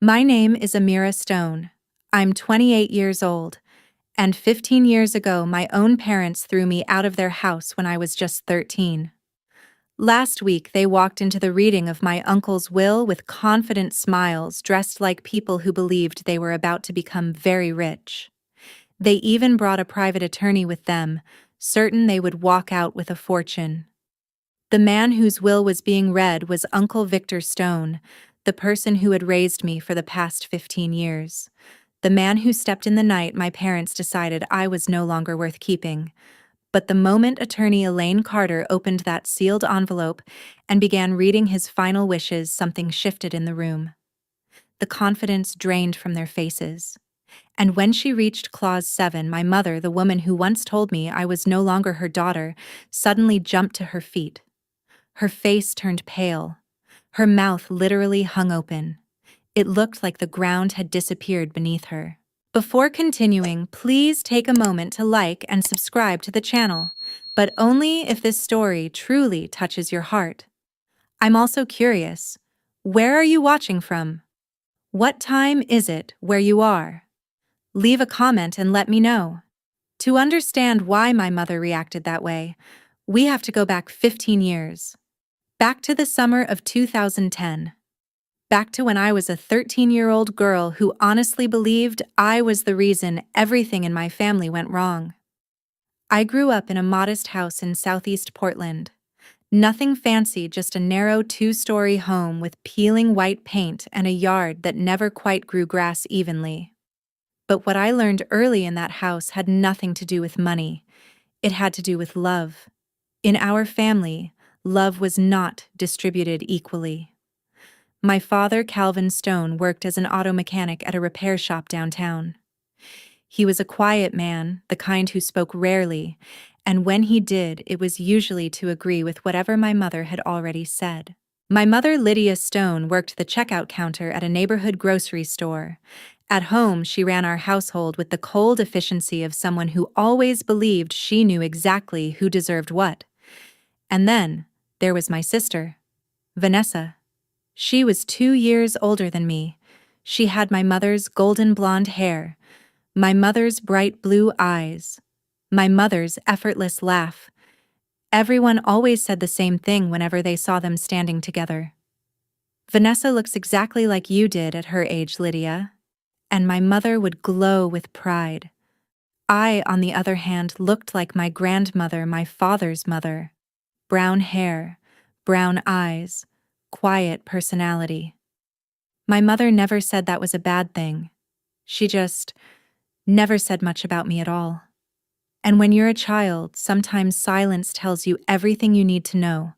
My name is Amira Stone. I'm 28 years old, and 15 years ago my own parents threw me out of their house when I was just 13. Last week they walked into the reading of my uncle's will with confident smiles, dressed like people who believed they were about to become very rich. They even brought a private attorney with them, certain they would walk out with a fortune. The man whose will was being read was Uncle Victor Stone, the person who had raised me for the past 15 years. The man who stepped in the night my parents decided I was no longer worth keeping. But the moment attorney Elaine Carter opened that sealed envelope and began reading his final wishes, something shifted in the room. The confidence drained from their faces. And when she reached Clause 7, my mother, the woman who once told me I was no longer her daughter, suddenly jumped to her feet. Her face turned pale. Her mouth literally hung open. It looked like the ground had disappeared beneath her. Before continuing, please take a moment to like and subscribe to the channel, but only if this story truly touches your heart. I'm also curious, where are you watching from? What time is it where you are? Leave a comment and let me know. To understand why my mother reacted that way, we have to go back 15 years. Back to the summer of 2010. Back to when I was a 13-year-old girl who honestly believed I was the reason everything in my family went wrong. I grew up in a modest house in southeast Portland. Nothing fancy, just a narrow 2-story home with peeling white paint and a yard that never quite grew grass evenly. But what I learned early in that house had nothing to do with money. It had to do with love. In our family, love was not distributed equally. My father, Calvin Stone, worked as an auto mechanic at a repair shop downtown. He was a quiet man, the kind who spoke rarely, and when he did, it was usually to agree with whatever my mother had already said. My mother, Lydia Stone, worked the checkout counter at a neighborhood grocery store. At home, she ran our household with the cold efficiency of someone who always believed she knew exactly who deserved what. And then, there was my sister, Vanessa. She was 2 years older than me. She had my mother's golden blonde hair, my mother's bright blue eyes, my mother's effortless laugh. Everyone always said the same thing whenever they saw them standing together. Vanessa looks exactly like you did at her age, Lydia. And my mother would glow with pride. I, on the other hand, looked like my grandmother, my father's mother. Brown hair, brown eyes, quiet personality. My mother never said that was a bad thing. She just never said much about me at all. And when you're a child, sometimes silence tells you everything you need to know.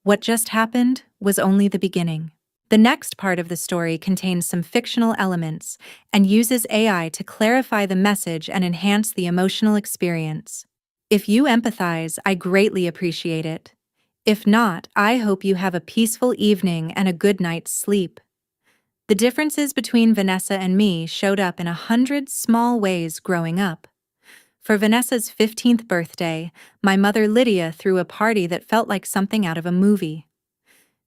What just happened was only the beginning. The next part of the story contains some fictional elements and uses AI to clarify the message and enhance the emotional experience. If you empathize, I greatly appreciate it. If not, I hope you have a peaceful evening and a good night's sleep. The differences between Vanessa and me showed up in 100 small ways growing up. For Vanessa's 15th birthday, my mother Lydia threw a party that felt like something out of a movie.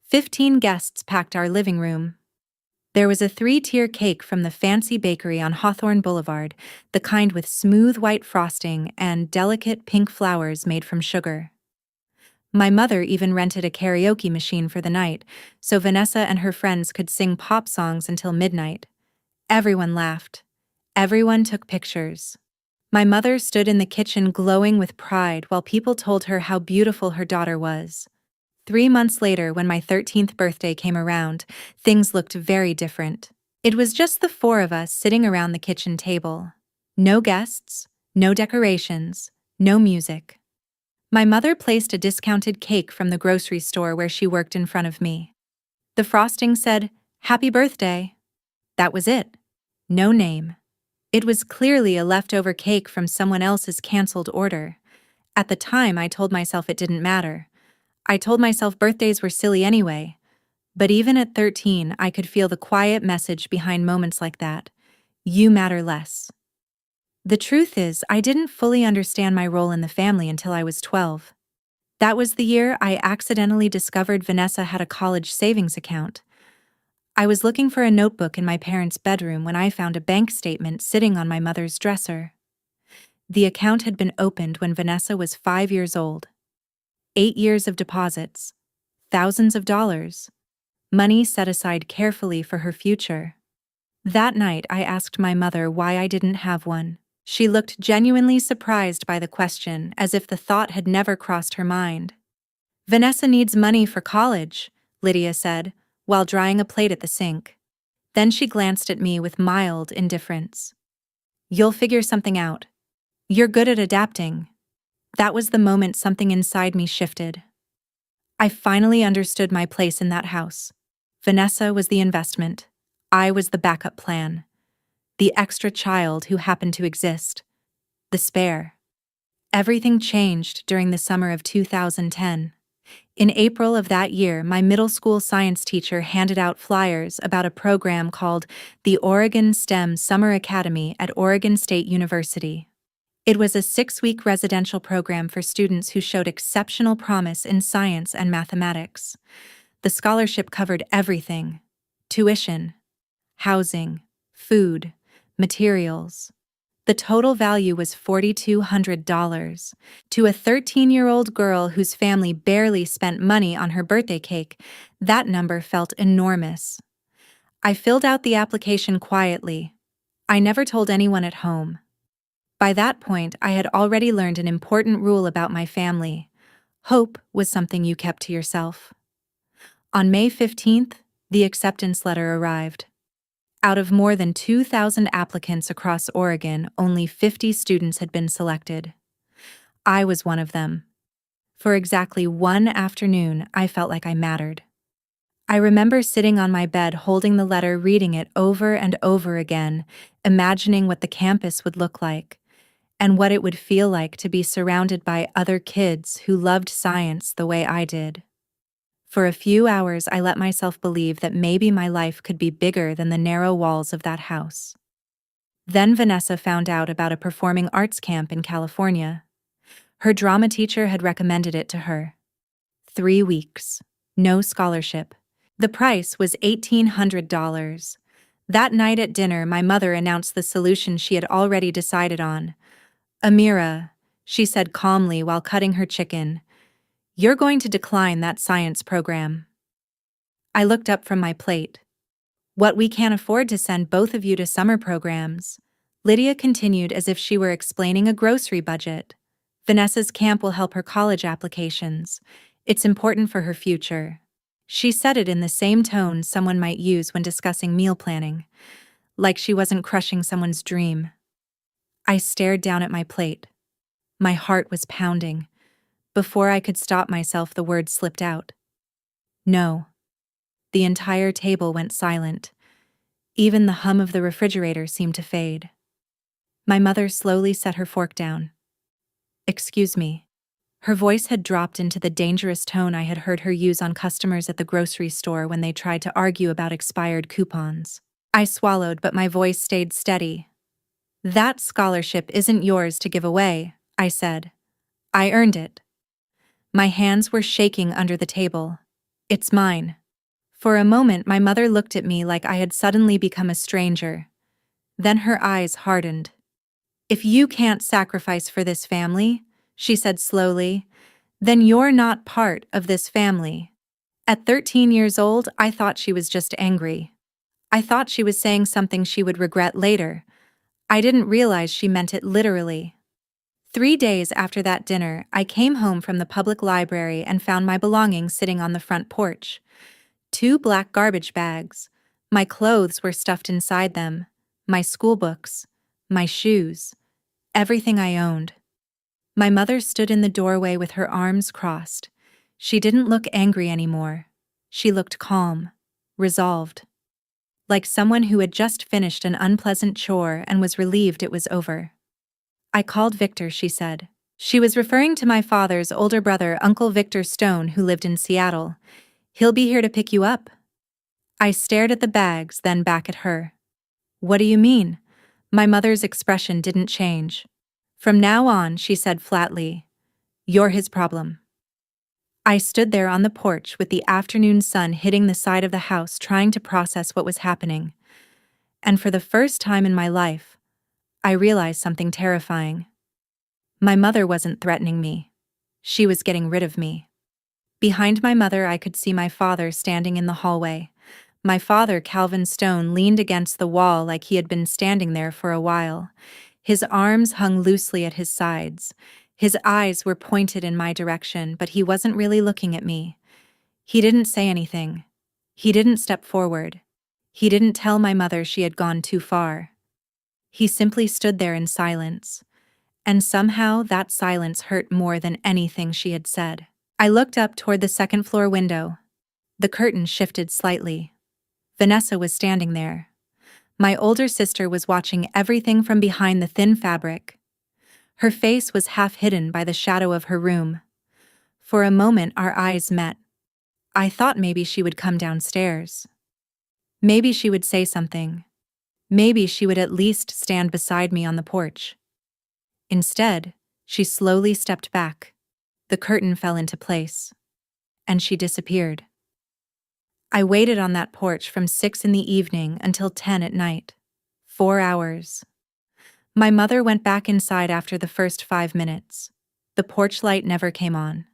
15 guests packed our living room. There was a 3-tier cake from the fancy bakery on Hawthorne Boulevard, the kind with smooth white frosting and delicate pink flowers made from sugar. My mother even rented a karaoke machine for the night, so Vanessa and her friends could sing pop songs until midnight. Everyone laughed. Everyone took pictures. My mother stood in the kitchen glowing with pride while people told her how beautiful her daughter was. 3 months later, when my 13th birthday came around, things looked very different. It was just the 4 of us sitting around the kitchen table. No guests, no decorations, no music. My mother placed a discounted cake from the grocery store where she worked in front of me. The frosting said, "Happy birthday." That was it. No name. It was clearly a leftover cake from someone else's canceled order. At the time, I told myself it didn't matter. I told myself birthdays were silly anyway. But even at 13, I could feel the quiet message behind moments like that. You matter less. The truth is, I didn't fully understand my role in the family until I was 12. That was the year I accidentally discovered Vanessa had a college savings account. I was looking for a notebook in my parents' bedroom when I found a bank statement sitting on my mother's dresser. The account had been opened when Vanessa was 5 years old. 8 years of deposits. Thousands of dollars. Money set aside carefully for her future. That night, I asked my mother why I didn't have one. She looked genuinely surprised by the question, as if the thought had never crossed her mind. "Vanessa needs money for college," Lydia said, while drying a plate at the sink. Then she glanced at me with mild indifference. "You'll figure something out. You're good at adapting." That was the moment something inside me shifted. I finally understood my place in that house. Vanessa was the investment. I was the backup plan. The extra child who happened to exist. The spare. Everything changed during the summer of 2010. In April of that year, my middle school science teacher handed out flyers about a program called the Oregon STEM Summer Academy at Oregon State University. It was a 6-week residential program for students who showed exceptional promise in science and mathematics. The scholarship covered everything: tuition, housing, food, materials. The total value was $4,200. To a 13-year-old girl whose family barely spent money on her birthday cake, that number felt enormous. I filled out the application quietly. I never told anyone at home. By that point, I had already learned an important rule about my family. Hope was something you kept to yourself. On May 15th, the acceptance letter arrived. Out of more than 2,000 applicants across Oregon, only 50 students had been selected. I was one of them. For exactly one afternoon, I felt like I mattered. I remember sitting on my bed holding the letter, reading it over and over again, imagining what the campus would look like, and what it would feel like to be surrounded by other kids who loved science the way I did. For a few hours, I let myself believe that maybe my life could be bigger than the narrow walls of that house. Then Vanessa found out about a performing arts camp in California. Her drama teacher had recommended it to her. 3 weeks. No scholarship. The price was $1,800. That night at dinner, my mother announced the solution she had already decided on. "Amira," she said calmly while cutting her chicken, "you're going to decline that science program." I looked up from my plate. "What, we can't afford to send both of you to summer programs?" Lydia continued as if she were explaining a grocery budget. "Vanessa's camp will help her college applications. It's important for her future." She said it in the same tone someone might use when discussing meal planning, like she wasn't crushing someone's dream. I stared down at my plate. My heart was pounding. Before I could stop myself, the words slipped out. "No." The entire table went silent. Even the hum of the refrigerator seemed to fade. My mother slowly set her fork down. "Excuse me." Her voice had dropped into the dangerous tone I had heard her use on customers at the grocery store when they tried to argue about expired coupons. I swallowed, but my voice stayed steady. "That scholarship isn't yours to give away," I said. "I earned it." My hands were shaking under the table. "It's mine." For a moment, my mother looked at me like I had suddenly become a stranger. Then her eyes hardened. "If you can't sacrifice for this family," she said slowly, "then you're not part of this family." At 13 years old, I thought she was just angry. I thought she was saying something she would regret later. I didn't realize she meant it literally. 3 days after that dinner, I came home from the public library and found my belongings sitting on the front porch. 2 black garbage bags. My clothes were stuffed inside them. My school books. My shoes. Everything I owned. My mother stood in the doorway with her arms crossed. She didn't look angry anymore. She looked calm, resolved. Like someone who had just finished an unpleasant chore and was relieved it was over. "I called Victor," she said. She was referring to my father's older brother, Uncle Victor Stone, who lived in Seattle. "He'll be here to pick you up." I stared at the bags, then back at her. "What do you mean?" My mother's expression didn't change. "From now on," she said flatly, "you're his problem." I stood there on the porch with the afternoon sun hitting the side of the house, trying to process what was happening. And for the first time in my life, I realized something terrifying. My mother wasn't threatening me. She was getting rid of me. Behind my mother, I could see my father standing in the hallway. My father, Calvin Stone, leaned against the wall like he had been standing there for a while. His arms hung loosely at his sides. His eyes were pointed in my direction, but he wasn't really looking at me. He didn't say anything. He didn't step forward. He didn't tell my mother she had gone too far. He simply stood there in silence. And somehow that silence hurt more than anything she had said. I looked up toward the second-floor window. The curtain shifted slightly. Vanessa was standing there. My older sister was watching everything from behind the thin fabric. Her face was half hidden by the shadow of her room. For a moment our eyes met. I thought maybe she would come downstairs. Maybe she would say something. Maybe she would at least stand beside me on the porch. Instead, she slowly stepped back. The curtain fell into place. And she disappeared. I waited on that porch from 6 in the evening until 10 at night. 4 hours. My mother went back inside after the first 5 minutes. The porch light never came on.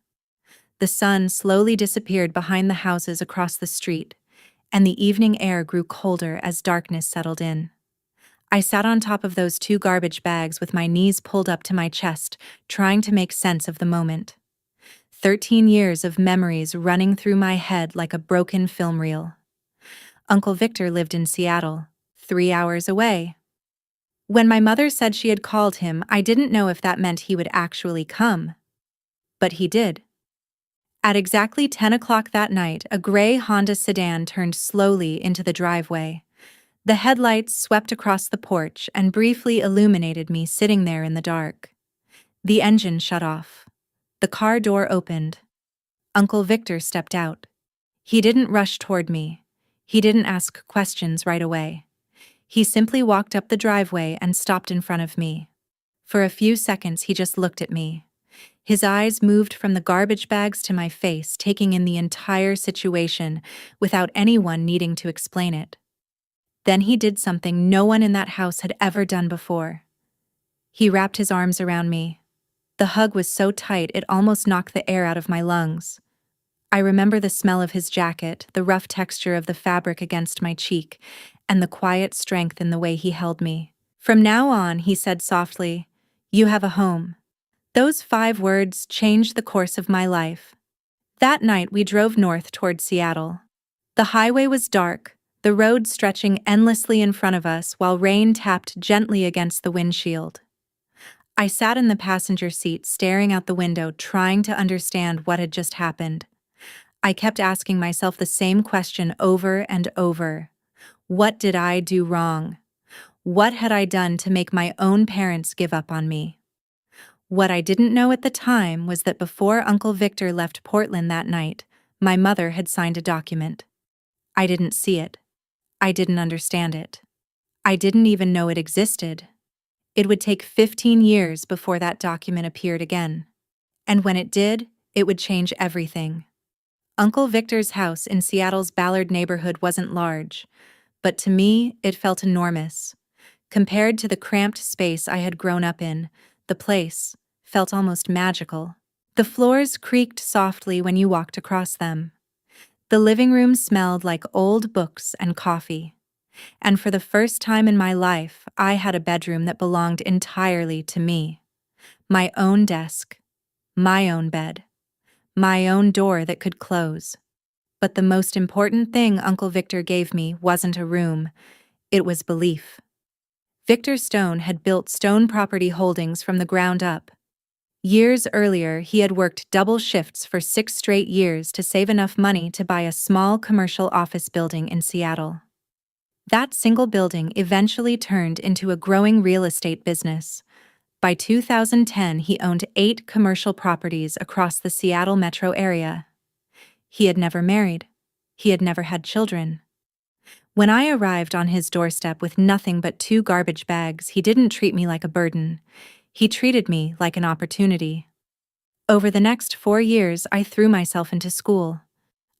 The sun slowly disappeared behind the houses across the street, and the evening air grew colder as darkness settled in. I sat on top of those 2 garbage bags with my knees pulled up to my chest, trying to make sense of the moment. 13 years of memories running through my head like a broken film reel. Uncle Victor lived in Seattle, 3 hours away. When my mother said she had called him, I didn't know if that meant he would actually come. But he did. At exactly 10 o'clock that night, a gray Honda sedan turned slowly into the driveway. The headlights swept across the porch and briefly illuminated me sitting there in the dark. The engine shut off. The car door opened. Uncle Victor stepped out. He didn't rush toward me. He didn't ask questions right away. He simply walked up the driveway and stopped in front of me. For a few seconds, he just looked at me. His eyes moved from the garbage bags to my face, taking in the entire situation without anyone needing to explain it. Then he did something no one in that house had ever done before. He wrapped his arms around me. The hug was so tight it almost knocked the air out of my lungs. I remember the smell of his jacket, the rough texture of the fabric against my cheek, and the quiet strength in the way he held me. "From now on," he said softly, "you have a home." Those 5 words changed the course of my life. That night we drove north toward Seattle. The highway was dark, the road stretching endlessly in front of us while rain tapped gently against the windshield. I sat in the passenger seat staring out the window, trying to understand what had just happened. I kept asking myself the same question over and over. What did I do wrong? What had I done to make my own parents give up on me? What I didn't know at the time was that before Uncle Victor left Portland that night, my mother had signed a document. I didn't see it. I didn't understand it. I didn't even know it existed. It would take 15 years before that document appeared again. And when it did, it would change everything. Uncle Victor's house in Seattle's Ballard neighborhood wasn't large, but to me, it felt enormous. Compared to the cramped space I had grown up in, the place felt almost magical. The floors creaked softly when you walked across them. The living room smelled like old books and coffee. And for the first time in my life, I had a bedroom that belonged entirely to me. My own desk, my own bed, my own door that could close. But the most important thing Uncle Victor gave me wasn't a room, it was belief. Victor Stone had built Stone Property Holdings from the ground up. Years earlier, he had worked double shifts for 6 straight years to save enough money to buy a small commercial office building in Seattle. That single building eventually turned into a growing real estate business. By 2010, he owned 8 commercial properties across the Seattle metro area. He had never married. He had never had children. When I arrived on his doorstep with nothing but 2 garbage bags, he didn't treat me like a burden. He treated me like an opportunity. Over the next 4 years, I threw myself into school.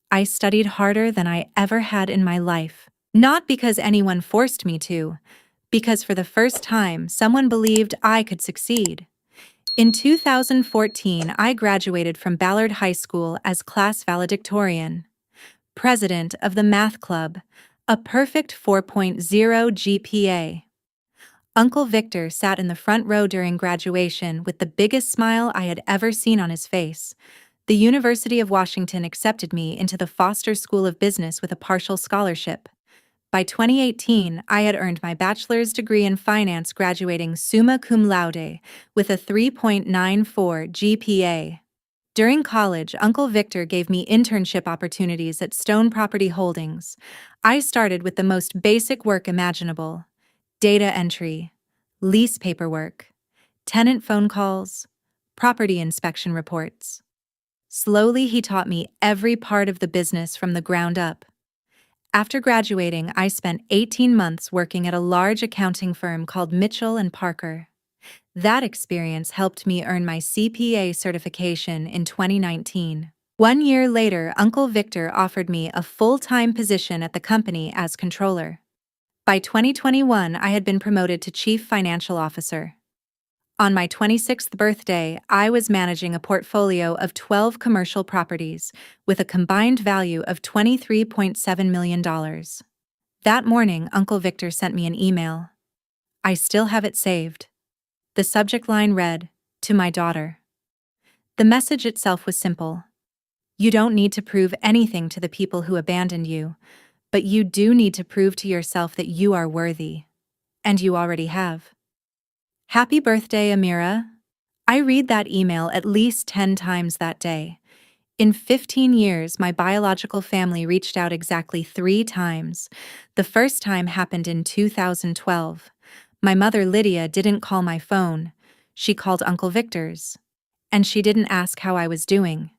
I studied harder than I ever had in my life. Not because anyone forced me to, because for the first time, someone believed I could succeed. In 2014, I graduated from Ballard High School as class valedictorian, president of the math club, a perfect 4.0 GPA. Uncle Victor sat in the front row during graduation with the biggest smile I had ever seen on his face. The University of Washington accepted me into the Foster School of Business with a partial scholarship. By 2018, I had earned my bachelor's degree in finance, graduating summa cum laude with a 3.94 GPA. During college, Uncle Victor gave me internship opportunities at Stone Property Holdings. I started with the most basic work imaginable: data entry, lease paperwork, tenant phone calls, property inspection reports. Slowly, he taught me every part of the business from the ground up. After graduating, I spent 18 months working at a large accounting firm called Mitchell & Parker. That experience helped me earn my CPA certification in 2019. 1 year later, Uncle Victor offered me a full-time position at the company as controller. By 2021, I had been promoted to chief financial officer. On my 26th birthday, I was managing a portfolio of 12 commercial properties with a combined value of $23.7 million. That morning, Uncle Victor sent me an email. I still have it saved. The subject line read, "To my daughter." The message itself was simple. You don't need to prove anything to the people who abandoned you, but you do need to prove to yourself that you are worthy. And you already have. Happy birthday, Amira. I read that email at least 10 times that day. In 15 years, my biological family reached out exactly 3 times. The first time happened in 2012. My mother, Lydia, didn't call my phone. She called Uncle Victor's. And she didn't ask how I was doing.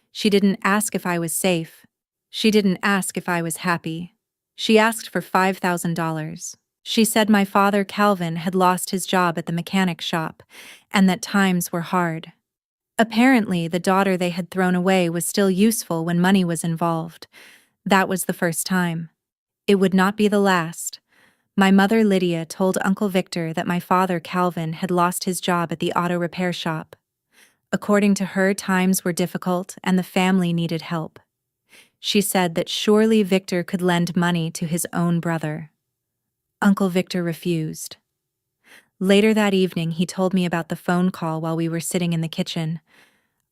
She didn't ask if I was safe. She didn't ask if I was happy. She asked for $5,000. She said my father, Calvin, had lost his job at the mechanic shop, and that times were hard. Apparently, the daughter they had thrown away was still useful when money was involved. That was the first time. It would not be the last. My mother, Lydia, told Uncle Victor that my father, Calvin, had lost his job at the auto repair shop. According to her, times were difficult and the family needed help. She said that surely Victor could lend money to his own brother. Uncle Victor refused. Later that evening, he told me about the phone call while we were sitting in the kitchen.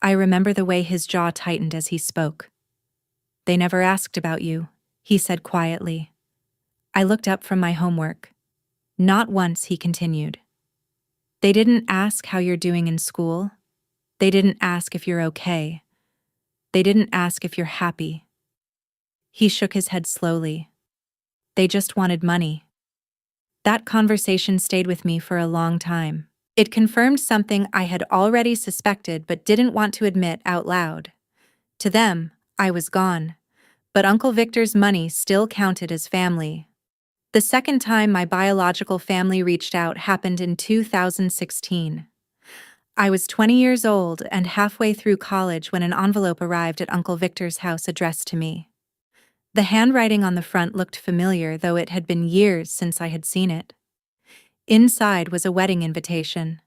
I remember the way his jaw tightened as he spoke. "They never asked about you," he said quietly. I looked up from my homework. "Not once," he continued. "They didn't ask how you're doing in school. They didn't ask if you're okay. They didn't ask if you're happy." He shook his head slowly. "They just wanted money." That conversation stayed with me for a long time. It confirmed something I had already suspected but didn't want to admit out loud. To them, I was gone, but Uncle Victor's money still counted as family. The second time my biological family reached out happened in 2016. I was 20 years old and halfway through college when an envelope arrived at Uncle Victor's house addressed to me. The handwriting on the front looked familiar, though it had been years since I had seen it. Inside was a wedding invitation.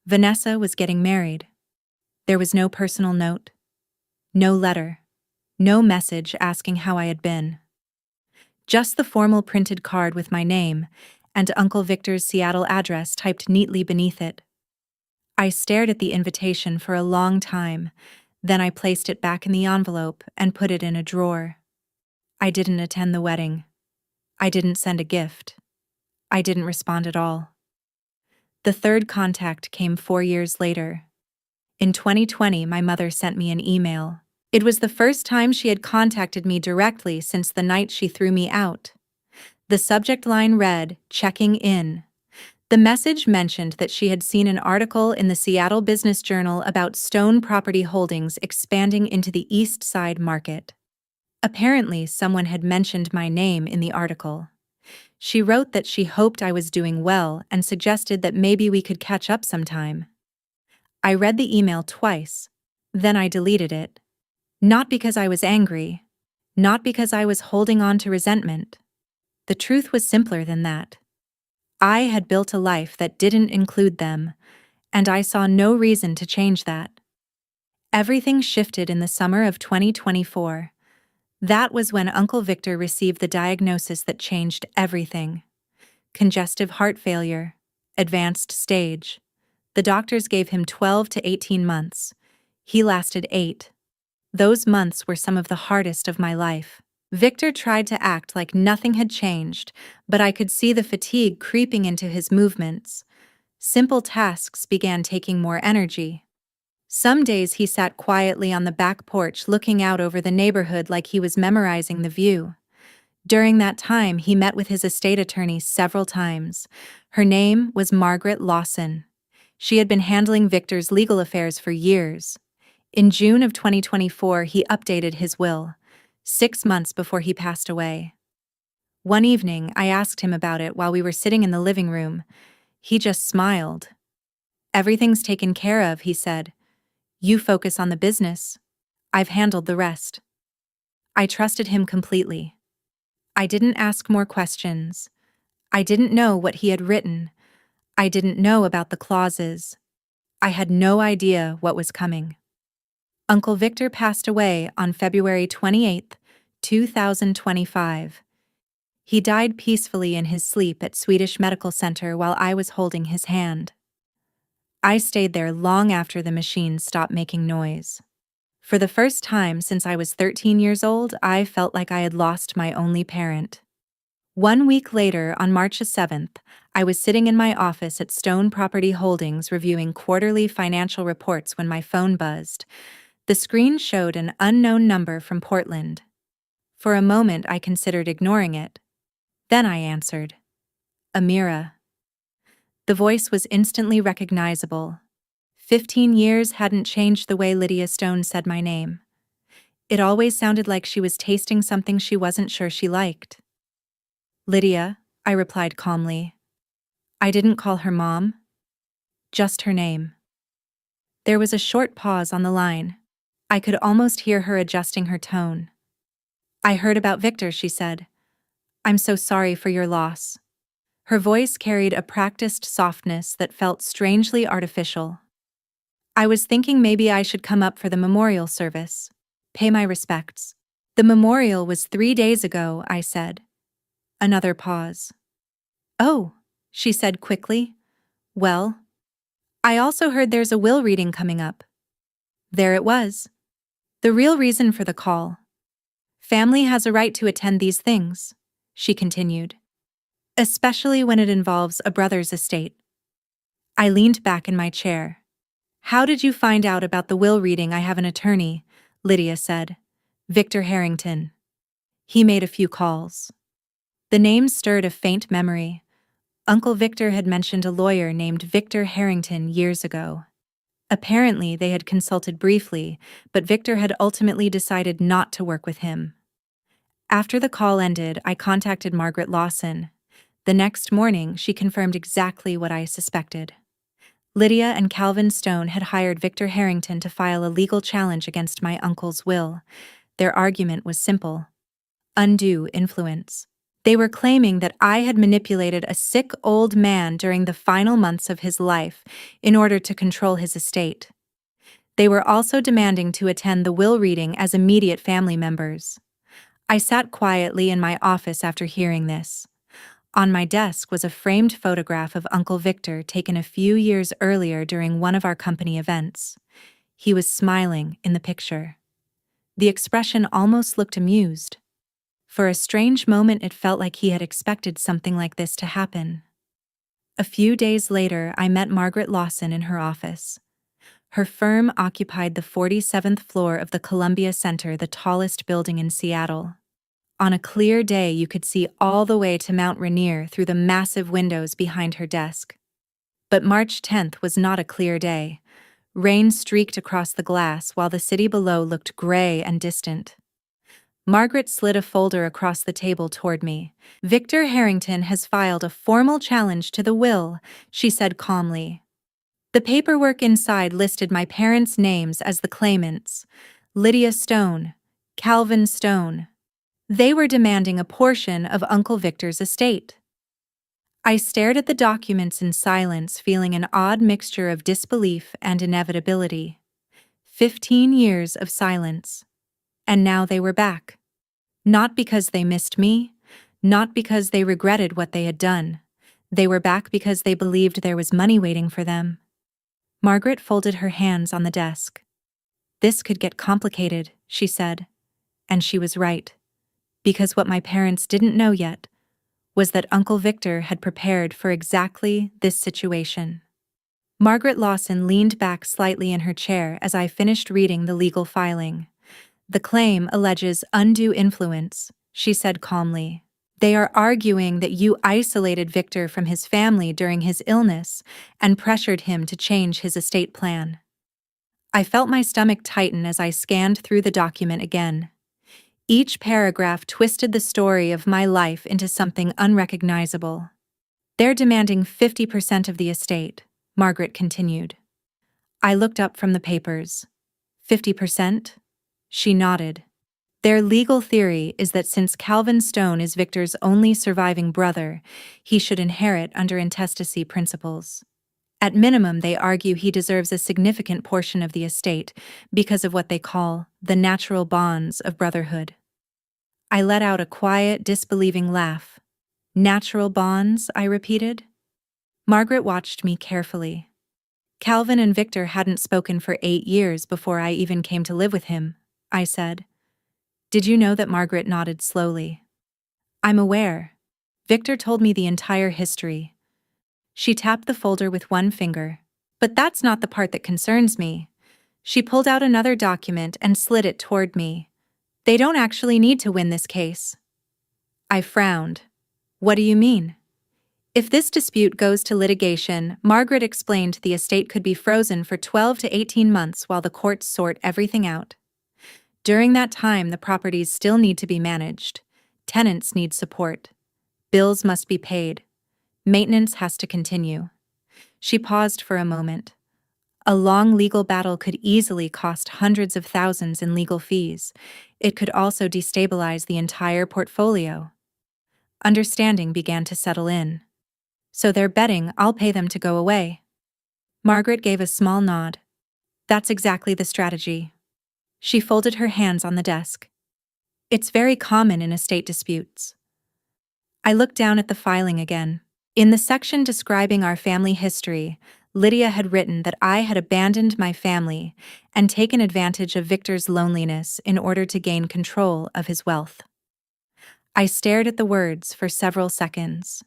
Vanessa was getting married. There was no personal note, no letter, no message asking how I had been. Just the formal printed card with my name and Uncle Victor's Seattle address typed neatly beneath it. I stared at the invitation for a long time, then I placed it back in the envelope and put it in a drawer. I didn't attend the wedding. I didn't send a gift. I didn't respond at all. The third contact came 4 years later. In 2020, my mother sent me an email. It was the first time she had contacted me directly since the night she threw me out. The subject line read, "Checking in." The message mentioned that she had seen an article in the Seattle Business Journal about Stone Property Holdings expanding into the East Side market. Apparently, someone had mentioned my name in the article. She wrote that she hoped I was doing well and suggested that maybe we could catch up sometime. I read the email twice. Then I deleted it. Not because I was angry. Not because I was holding on to resentment. The truth was simpler than that. I had built a life that didn't include them, and I saw no reason to change that. Everything shifted in the summer of 2024. That was when Uncle Victor received the diagnosis that changed everything. Congestive heart failure, advanced stage. The doctors gave him 12 to 18 months. He lasted 8. Those months were some of the hardest of my life. Victor tried to act like nothing had changed, but I could see the fatigue creeping into his movements. Simple tasks began taking more energy. Some days he sat quietly on the back porch looking out over the neighborhood like he was memorizing the view. During that time, he met with his estate attorney several times. Her name was Margaret Lawson. She had been handling Victor's legal affairs for years. In June of 2024, he updated his will, 6 months before he passed away. One evening, I asked him about it while we were sitting in the living room. He just smiled. "Everything's taken care of," he said. "You focus on the business. I've handled the rest." I trusted him completely. I didn't ask more questions. I didn't know what he had written. I didn't know about the clauses. I had no idea what was coming. Uncle Victor passed away on February 28, 2025. He died peacefully in his sleep at Swedish Medical Center while I was holding his hand. I stayed there long after the machine stopped making noise. For the first time since I was 13 years old, I felt like I had lost my only parent. 1 week later, on March 7th, I was sitting in my office at Stone Property Holdings reviewing quarterly financial reports when my phone buzzed. The screen showed an unknown number from Portland. For a moment, I considered ignoring it. Then I answered. Amira. The voice was instantly recognizable. 15 years hadn't changed the way Lydia Stone said my name. It always sounded like she was tasting something she wasn't sure she liked. Lydia, I replied calmly. I didn't call her Mom. Just her name. There was a short pause on the line. I could almost hear her adjusting her tone. I heard about Victor, she said. I'm so sorry for your loss. Her voice carried a practiced softness that felt strangely artificial. I was thinking maybe I should come up for the memorial service. Pay my respects. The memorial was 3 days ago, I said. Another pause. Oh, she said quickly. Well, I also heard there's a will reading coming up. There it was. The real reason for the call. Family has a right to attend these things, she continued. Especially when it involves a brother's estate. I leaned back in my chair. How did you find out about the will reading? I have an attorney, Lydia said. Victor Harrington. He made a few calls. The name stirred a faint memory. Uncle Victor had mentioned a lawyer named Victor Harrington years ago. Apparently, they had consulted briefly, but Victor had ultimately decided not to work with him. After the call ended, I contacted Margaret Lawson. The next morning, she confirmed exactly what I suspected. Lydia and Calvin Stone had hired Victor Harrington to file a legal challenge against my uncle's will. Their argument was simple. Undue influence. They were claiming that I had manipulated a sick old man during the final months of his life in order to control his estate. They were also demanding to attend the will reading as immediate family members. I sat quietly in my office after hearing this. On my desk was a framed photograph of Uncle Victor taken a few years earlier during one of our company events. He was smiling in the picture. The expression almost looked amused. For a strange moment, it felt like he had expected something like this to happen. A few days later, I met Margaret Lawson in her office. Her firm occupied the 47th floor of the Columbia Center, the tallest building in Seattle. On a clear day, you could see all the way to Mount Rainier through the massive windows behind her desk. But March 10th was not a clear day. Rain streaked across the glass while the city below looked gray and distant. Margaret slid a folder across the table toward me. Victor Harrington has filed a formal challenge to the will, she said calmly. The paperwork inside listed my parents' names as the claimants: Lydia Stone, Calvin Stone. They were demanding a portion of Uncle Victor's estate. I stared at the documents in silence, feeling an odd mixture of disbelief and inevitability. 15 years of silence. And now they were back. Not because they missed me, not because they regretted what they had done. They were back because they believed there was money waiting for them. Margaret folded her hands on the desk. "This could get complicated," she said. And she was right. Because what my parents didn't know yet was that Uncle Victor had prepared for exactly this situation. Margaret Lawson leaned back slightly in her chair as I finished reading the legal filing. "The claim alleges undue influence," she said calmly. "They are arguing that you isolated Victor from his family during his illness and pressured him to change his estate plan." I felt my stomach tighten as I scanned through the document again. Each paragraph twisted the story of my life into something unrecognizable. "They're demanding 50% of the estate," Margaret continued. I looked up from the papers. 50%? She nodded. "Their legal theory is that since Calvin Stone is Victor's only surviving brother, he should inherit under intestacy principles. At minimum, they argue he deserves a significant portion of the estate because of what they call the natural bonds of brotherhood." I let out a quiet, disbelieving laugh. "Natural bonds?" I repeated. Margaret watched me carefully. "Calvin and Victor hadn't spoken for 8 years before I even came to live with him," I said. "Did you know that?" Margaret nodded slowly. "I'm aware. Victor told me the entire history." She tapped the folder with one finger. "But that's not the part that concerns me." She pulled out another document and slid it toward me. "They don't actually need to win this case." I frowned. "What do you mean?" "If this dispute goes to litigation," Margaret explained, "the estate could be frozen for 12 to 18 months while the courts sort everything out. During that time, the properties still need to be managed. Tenants need support. Bills must be paid. Maintenance has to continue." She paused for a moment. "A long legal battle could easily cost hundreds of thousands in legal fees. It could also destabilize the entire portfolio." Understanding began to settle in. "So they're betting I'll pay them to go away." Margaret gave a small nod. "That's exactly the strategy." She folded her hands on the desk. "It's very common in estate disputes." I looked down at the filing again. In the section describing our family history, Lydia had written that I had abandoned my family and taken advantage of Victor's loneliness in order to gain control of his wealth. I stared at the words for several seconds.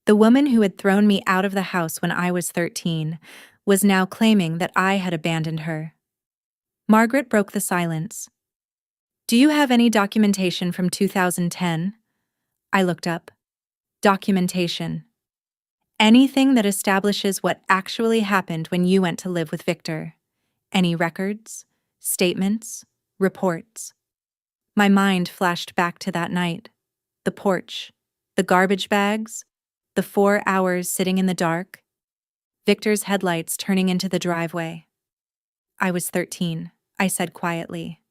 The woman who had thrown me out of the house when I was 13 was now claiming that I had abandoned her. Margaret broke the silence. "Do you have any documentation from 2010? I looked up. Documentation. Anything that establishes what actually happened when you went to live with Victor. Any records, statements, reports." My mind flashed back to that night. The porch, the garbage bags, the 4 hours sitting in the dark, Victor's headlights turning into the driveway. "I was 13, I said quietly.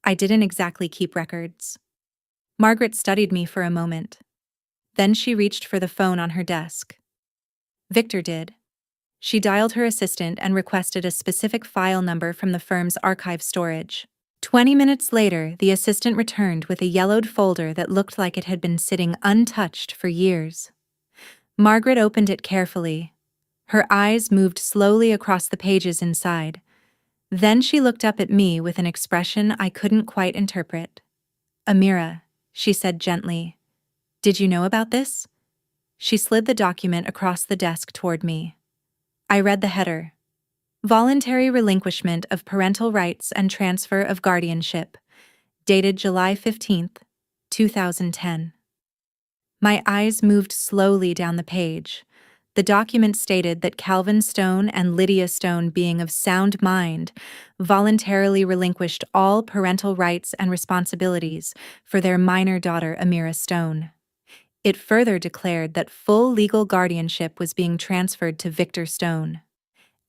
"I didn't exactly keep records." Margaret studied me for a moment. Then she reached for the phone on her desk. "Victor did." She dialed her assistant and requested a specific file number from the firm's archive storage. 20 minutes later, the assistant returned with a yellowed folder that looked like it had been sitting untouched for years. Margaret opened it carefully. Her eyes moved slowly across the pages inside. Then she looked up at me with an expression I couldn't quite interpret. "Amira," she said gently, "did you know about this?" She slid the document across the desk toward me. I read the header. "Voluntary relinquishment of parental rights and transfer of guardianship. Dated July 15th, 2010. My eyes moved slowly down the page. The document stated that Calvin Stone and Lydia Stone, being of sound mind, voluntarily relinquished all parental rights and responsibilities for their minor daughter Amira Stone. It further declared that full legal guardianship was being transferred to Victor Stone.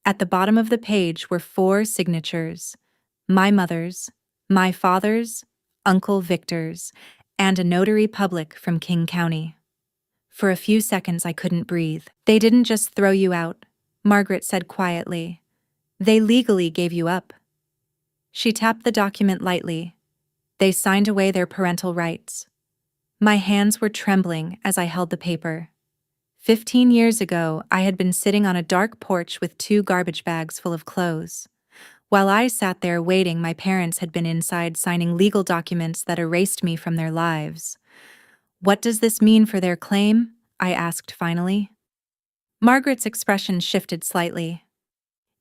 At the bottom of the page were 4 signatures: my mother's, my father's, Uncle Victor's, and a notary public from King County. For a few seconds I couldn't breathe. "They didn't just throw you out," Margaret said quietly. "They legally gave you up." She tapped the document lightly. "They signed away their parental rights." My hands were trembling as I held the paper. 15 years ago, I had been sitting on a dark porch with 2 garbage bags full of clothes. While I sat there waiting, my parents had been inside signing legal documents that erased me from their lives. "What does this mean for their claim?" I asked finally. Margaret's expression shifted slightly.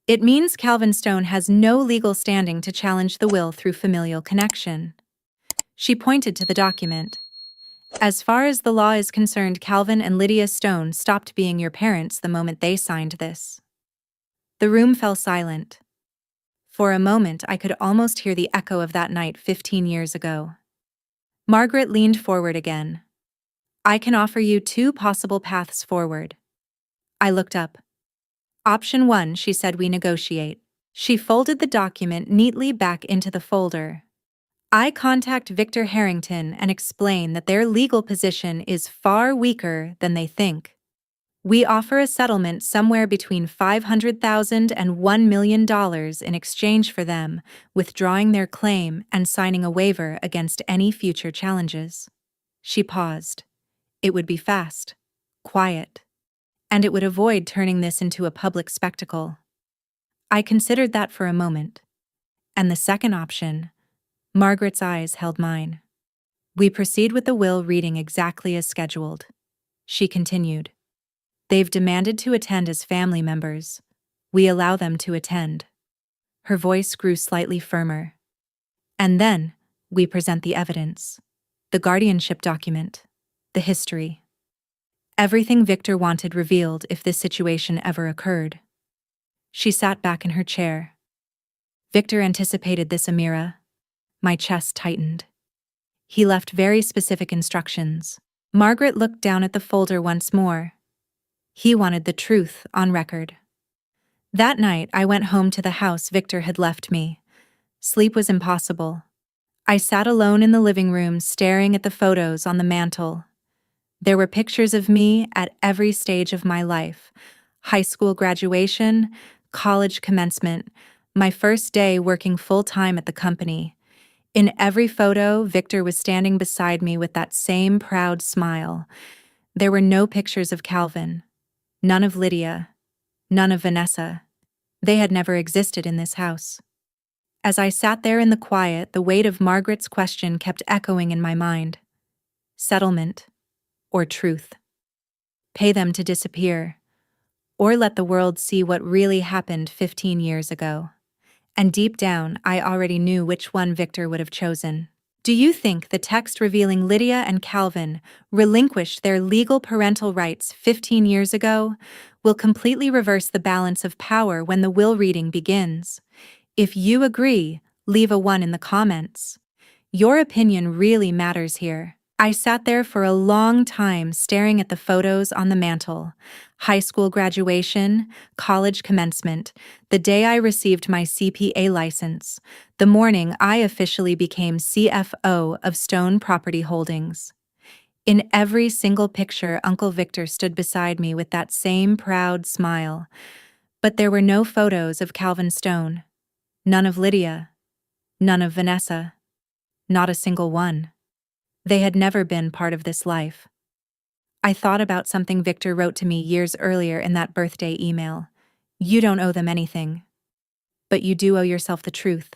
"It means Calvin Stone has no legal standing to challenge the will through familial connection." She pointed to the document. "As far as the law is concerned, Calvin and Lydia Stone stopped being your parents the moment they signed this." The room fell silent. For a moment, I could almost hear the echo of that night 15 years ago. Margaret leaned forward again. "I can offer you 2 possible paths forward." I looked up. "Option 1," she said, "we negotiate." She folded the document neatly back into the folder. "I contact Victor Harrington and explain that their legal position is far weaker than they think. We offer a settlement somewhere between $500,000 and $1 million in exchange for them withdrawing their claim and signing a waiver against any future challenges." She paused. "It would be fast, quiet, and it would avoid turning this into a public spectacle." I considered that for a moment. "And the second option?" Margaret's eyes held mine. "We proceed with the will reading exactly as scheduled." She continued. "They've demanded to attend as family members. We allow them to attend." Her voice grew slightly firmer. "And then, we present the evidence. The guardianship document. The history. Everything Victor wanted revealed if this situation ever occurred." She sat back in her chair. "Victor anticipated this, Amira." My chest tightened. "He left very specific instructions." Margaret looked down at the folder once more. "He wanted the truth on record." That night, I went home to the house Victor had left me. Sleep was impossible. I sat alone in the living room staring at the photos on the mantel. There were pictures of me at every stage of my life: high school graduation, college commencement, my first day working full-time at the company. In every photo, Victor was standing beside me with that same proud smile. There were no pictures of Calvin, none of Lydia, none of Vanessa. They had never existed in this house. As I sat there in the quiet, the weight of Margaret's question kept echoing in my mind. Settlement or truth? Pay them to disappear, or let the world see what really happened 15 years ago? And deep down, I already knew which one Victor would have chosen. Do you think the text revealing Lydia and Calvin relinquished their legal parental rights 15 years ago will completely reverse the balance of power when the will reading begins? If you agree, leave a 1 in the comments. Your opinion really matters here. I sat there for a long time staring at the photos on the mantel. High school graduation, college commencement, the day I received my CPA license, the morning I officially became CFO of Stone Property Holdings. In every single picture, Uncle Victor stood beside me with that same proud smile. But there were no photos of Calvin Stone. None of Lydia. None of Vanessa. Not a single one. They had never been part of this life. I thought about something Victor wrote to me years earlier in that birthday email. "You don't owe them anything, but you do owe yourself the truth."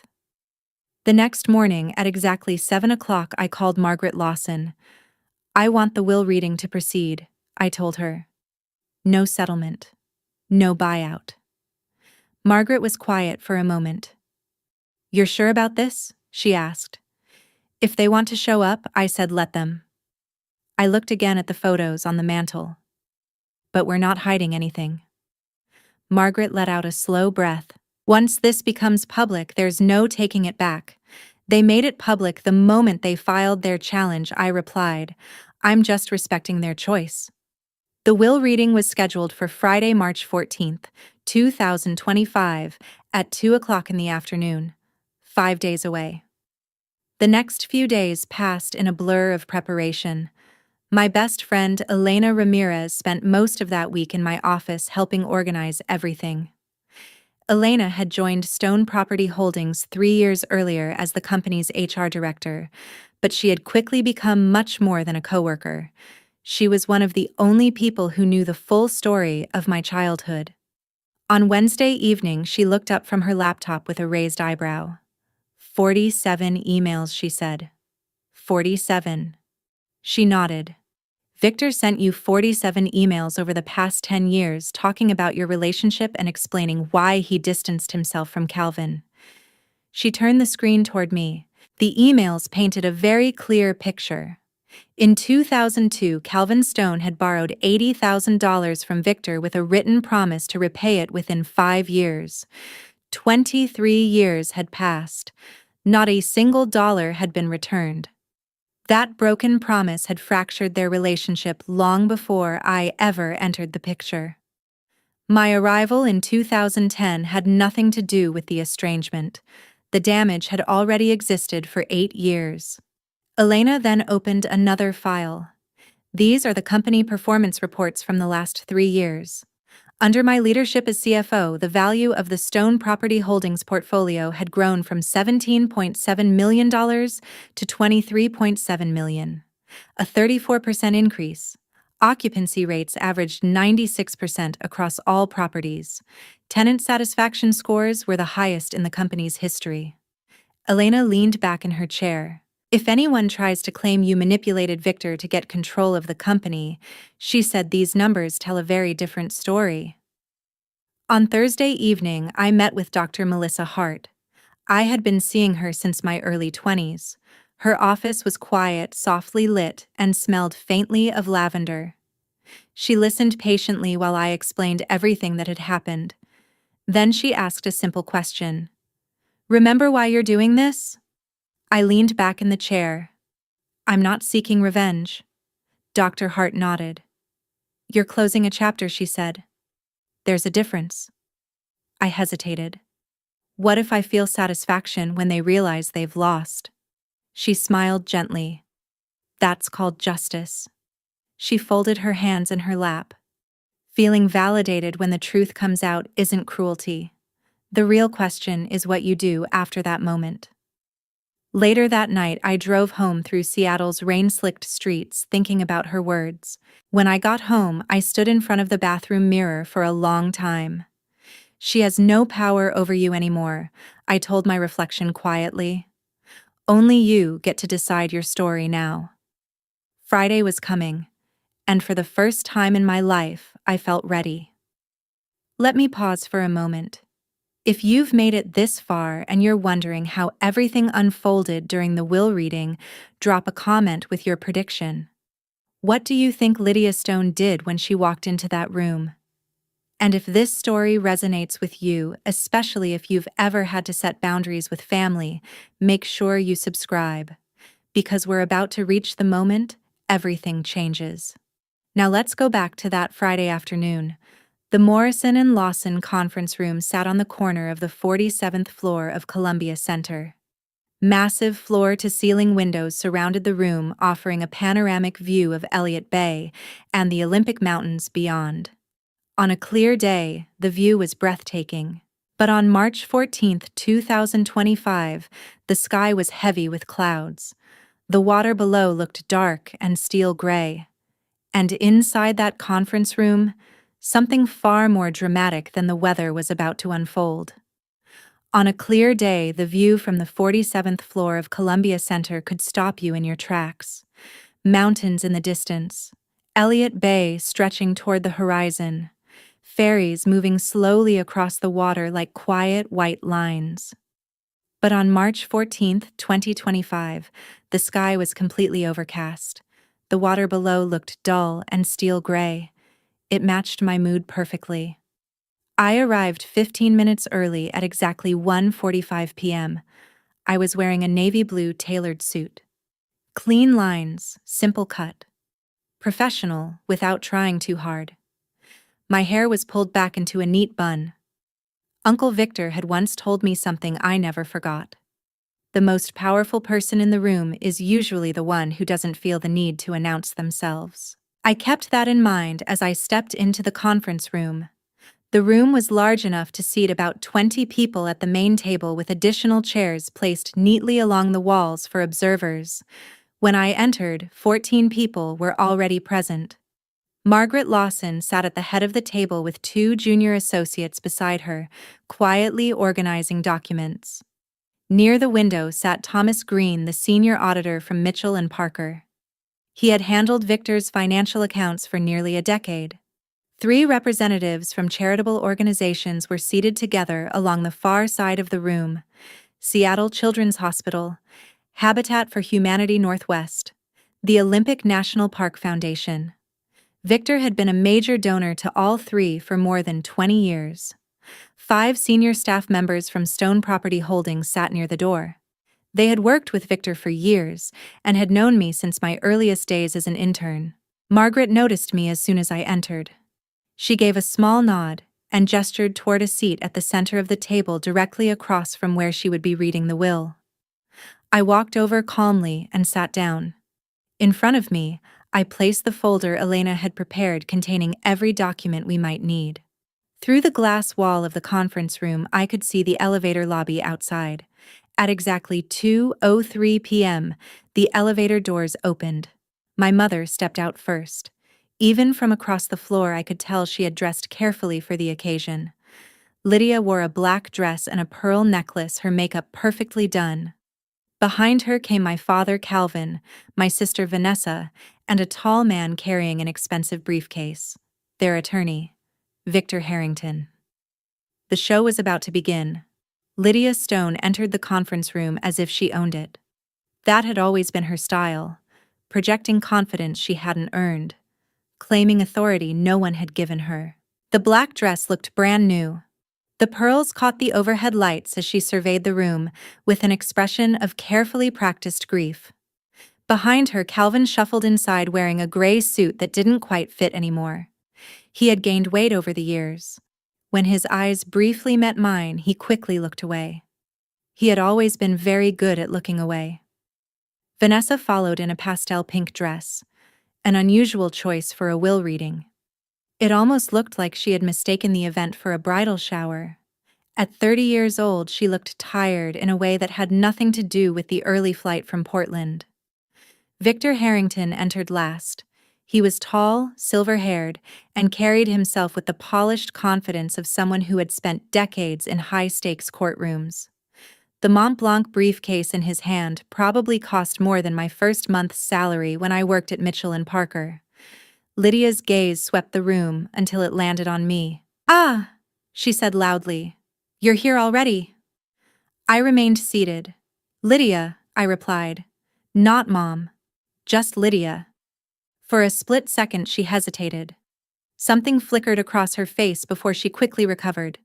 The next morning, at exactly 7 o'clock, I called Margaret Lawson. "I want the will reading to proceed," I told her. "No settlement. No buyout." Margaret was quiet for a moment. "You're sure about this?" she asked. "If they want to show up," I said, "let them." I looked again at the photos on the mantel. "But we're not hiding anything." Margaret let out a slow breath. "Once this becomes public, there's no taking it back. They made it public the moment they filed their challenge," I replied. "I'm just respecting their choice." The will reading was scheduled for Friday, March 14th, 2025, at 2 o'clock in the afternoon. 5 days away. The next few days passed in a blur of preparation. My best friend, Elena Ramirez, spent most of that week in my office helping organize everything. Elena had joined Stone Property Holdings 3 years earlier as the company's HR director, but she had quickly become much more than a coworker. She was one of the only people who knew the full story of my childhood. On Wednesday evening, she looked up from her laptop with a raised eyebrow. 47 emails, she said. 47. She nodded. Victor sent you 47 emails over the past 10 years talking about your relationship and explaining why he distanced himself from Calvin. She turned the screen toward me. The emails painted a very clear picture. In 2002, Calvin Stone had borrowed $80,000 from Victor with a written promise to repay it within 5 years. 23 years had passed. Not a single dollar had been returned. That broken promise had fractured their relationship long before I ever entered the picture. My arrival in 2010 had nothing to do with the estrangement. The damage had already existed for 8 years. Elena then opened another file. These are the company performance reports from the last 3 years. Under my leadership as CFO, the value of the Stone Property Holdings portfolio had grown from $17.7 million to $23.7 million, a 34% increase. Occupancy rates averaged 96% across all properties. Tenant satisfaction scores were the highest in the company's history. Elena leaned back in her chair. If anyone tries to claim you manipulated Victor to get control of the company, she said, these numbers tell a very different story. On Thursday evening, I met with Dr. Melissa Hart. I had been seeing her since my early 20s. Her office was quiet, softly lit, and smelled faintly of lavender. She listened patiently while I explained everything that had happened. Then she asked a simple question. Remember why you're doing this? I leaned back in the chair. I'm not seeking revenge. Dr. Hart nodded. You're closing a chapter, she said. There's a difference. I hesitated. What if I feel satisfaction when they realize they've lost? She smiled gently. That's called justice. She folded her hands in her lap. Feeling validated when the truth comes out isn't cruelty. The real question is what you do after that moment. Later that night, I drove home through Seattle's rain-slicked streets thinking about her words. When I got home, I stood in front of the bathroom mirror for a long time. She has no power over you anymore, I told my reflection quietly. Only you get to decide your story now. Friday was coming, and for the first time in my life, I felt ready. Let me pause for a moment. If you've made it this far and you're wondering how everything unfolded during the will reading, drop a comment with your prediction. What do you think Lydia Stone did when she walked into that room? And if this story resonates with you, especially if you've ever had to set boundaries with family, make sure you subscribe. Because we're about to reach the moment everything changes. Now let's go back to that Friday afternoon. The Morrison and Lawson conference room sat on the corner of the 47th floor of Columbia Center. Massive floor-to-ceiling windows surrounded the room, offering a panoramic view of Elliott Bay and the Olympic Mountains beyond. On a clear day, the view was breathtaking. But on March 14, 2025, the sky was heavy with clouds. The water below looked dark and steel gray. And inside that conference room, something far more dramatic than the weather was about to unfold. On a clear day, the view from the 47th floor of Columbia Center could stop you in your tracks. Mountains in the distance, Elliott Bay stretching toward the horizon, ferries moving slowly across the water like quiet white lines. But on March 14, 2025, the sky was completely overcast. The water below looked dull and steel gray. It matched my mood perfectly. I arrived 15 minutes early at exactly 1:45 p.m. I was wearing a navy blue tailored suit. Clean lines, simple cut. Professional without trying too hard. My hair was pulled back into a neat bun, Uncle Victor had once told me something I never forgot. The most powerful person in the room is usually the one who doesn't feel the need to announce themselves. I kept that in mind as I stepped into the conference room. The room was large enough to seat about 20 people at the main table with additional chairs placed neatly along the walls for observers. When I entered, 14 people were already present. Margaret Lawson sat at the head of the table with 2 junior associates beside her, quietly organizing documents. Near the window sat Thomas Green, the senior auditor from Mitchell and Parker. He had handled Victor's financial accounts for nearly a decade. 3 representatives from charitable organizations were seated together along the far side of the room: Seattle Children's Hospital, Habitat for Humanity Northwest, the Olympic National Park Foundation. Victor had been a major donor to all 3 for more than 20 years. 5 senior staff members from Stone Property Holdings sat near the door. They had worked with Victor for years and had known me since my earliest days as an intern. Margaret noticed me as soon as I entered. She gave a small nod and gestured toward a seat at the center of the table directly across from where she would be reading the will. I walked over calmly and sat down. In front of me, I placed the folder Elena had prepared containing every document we might need. Through the glass wall of the conference room, I could see the elevator lobby outside. At exactly 2:03 p.m., the elevator doors opened. My mother stepped out first. Even from across the floor, I could tell she had dressed carefully for the occasion. Lydia wore a black dress and a pearl necklace, her makeup perfectly done. Behind her came my father, Calvin, my sister, Vanessa, and a tall man carrying an expensive briefcase. Their attorney, Victor Harrington. The show was about to begin. Lydia Stone entered the conference room as if she owned it. That had always been her style, projecting confidence she hadn't earned, claiming authority no one had given her. The black dress looked brand new. The pearls caught the overhead lights as she surveyed the room with an expression of carefully practiced grief. Behind her, Calvin shuffled inside wearing a gray suit that didn't quite fit anymore. He had gained weight over the years. When his eyes briefly met mine, he quickly looked away. He had always been very good at looking away. Vanessa followed in a pastel pink dress, an unusual choice for a will reading. It almost looked like she had mistaken the event for a bridal shower. At 30 years old, she looked tired in a way that had nothing to do with the early flight from Portland. Victor Harrington entered last. He was tall, silver-haired, and carried himself with the polished confidence of someone who had spent decades in high-stakes courtrooms. The Mont Blanc briefcase in his hand probably cost more than my first month's salary when I worked at Mitchell and Parker. Lydia's gaze swept the room until it landed on me. "Ah!" she said loudly. "You're here already." I remained seated. "Lydia," I replied. "Not Mom. Just Lydia." For a split second she hesitated. Something flickered across her face before she quickly recovered.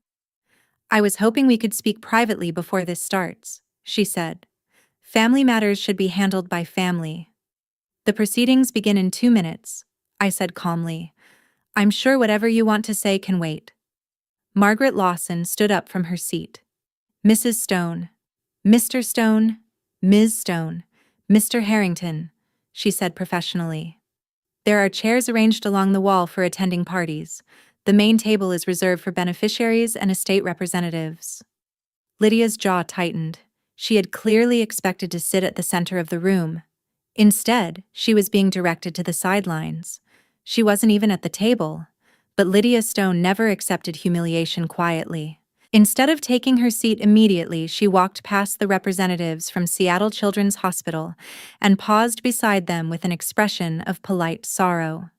"I was hoping we could speak privately before this starts," she said. "Family matters should be handled by family." "The proceedings begin in 2 minutes," I said calmly. "I'm sure whatever you want to say can wait." Margaret Lawson stood up from her seat. "Mrs. Stone, Mr. Stone, Ms. Stone, Mr. Harrington," she said professionally. "There are chairs arranged along the wall for attending parties. The main table is reserved for beneficiaries and estate representatives." Lydia's jaw tightened. She had clearly expected to sit at the center of the room. Instead, she was being directed to the sidelines. She wasn't even at the table. But Lydia Stone never accepted humiliation quietly. Instead of taking her seat immediately, she walked past the representatives from Seattle Children's Hospital and paused beside them with an expression of polite sorrow.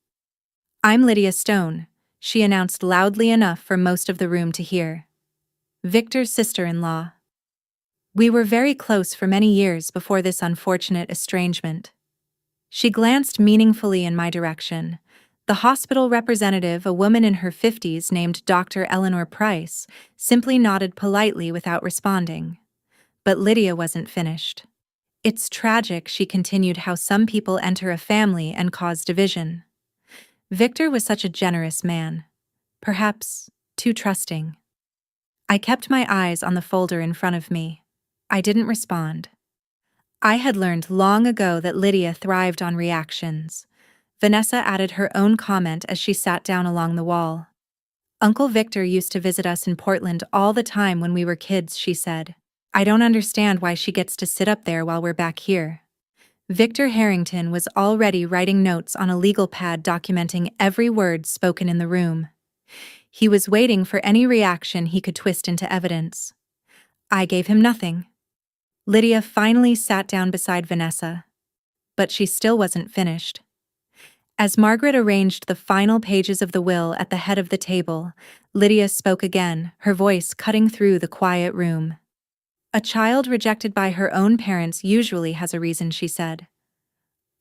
"I'm Lydia Stone," she announced loudly enough for most of the room to hear. "Victor's sister-in-law. We were very close for many years before this unfortunate estrangement." She glanced meaningfully in my direction. The hospital representative, a woman in her 50s named Dr. Eleanor Price, simply nodded politely without responding. But Lydia wasn't finished. "It's tragic," she continued, "how some people enter a family and cause division. Victor was such a generous man. Perhaps too trusting." I kept my eyes on the folder in front of me. I didn't respond. I had learned long ago that Lydia thrived on reactions. Vanessa added her own comment as she sat down along the wall. Uncle Victor used to visit us in Portland all the time when we were kids, she said. I don't understand why she gets to sit up there while we're back here. Victor Harrington was already writing notes on a legal pad documenting every word spoken in the room. He was waiting for any reaction he could twist into evidence. I gave him nothing. Lydia finally sat down beside Vanessa. But she still wasn't finished. As Margaret arranged the final pages of the will at the head of the table, Lydia spoke again, her voice cutting through the quiet room. A child rejected by her own parents usually has a reason, she said.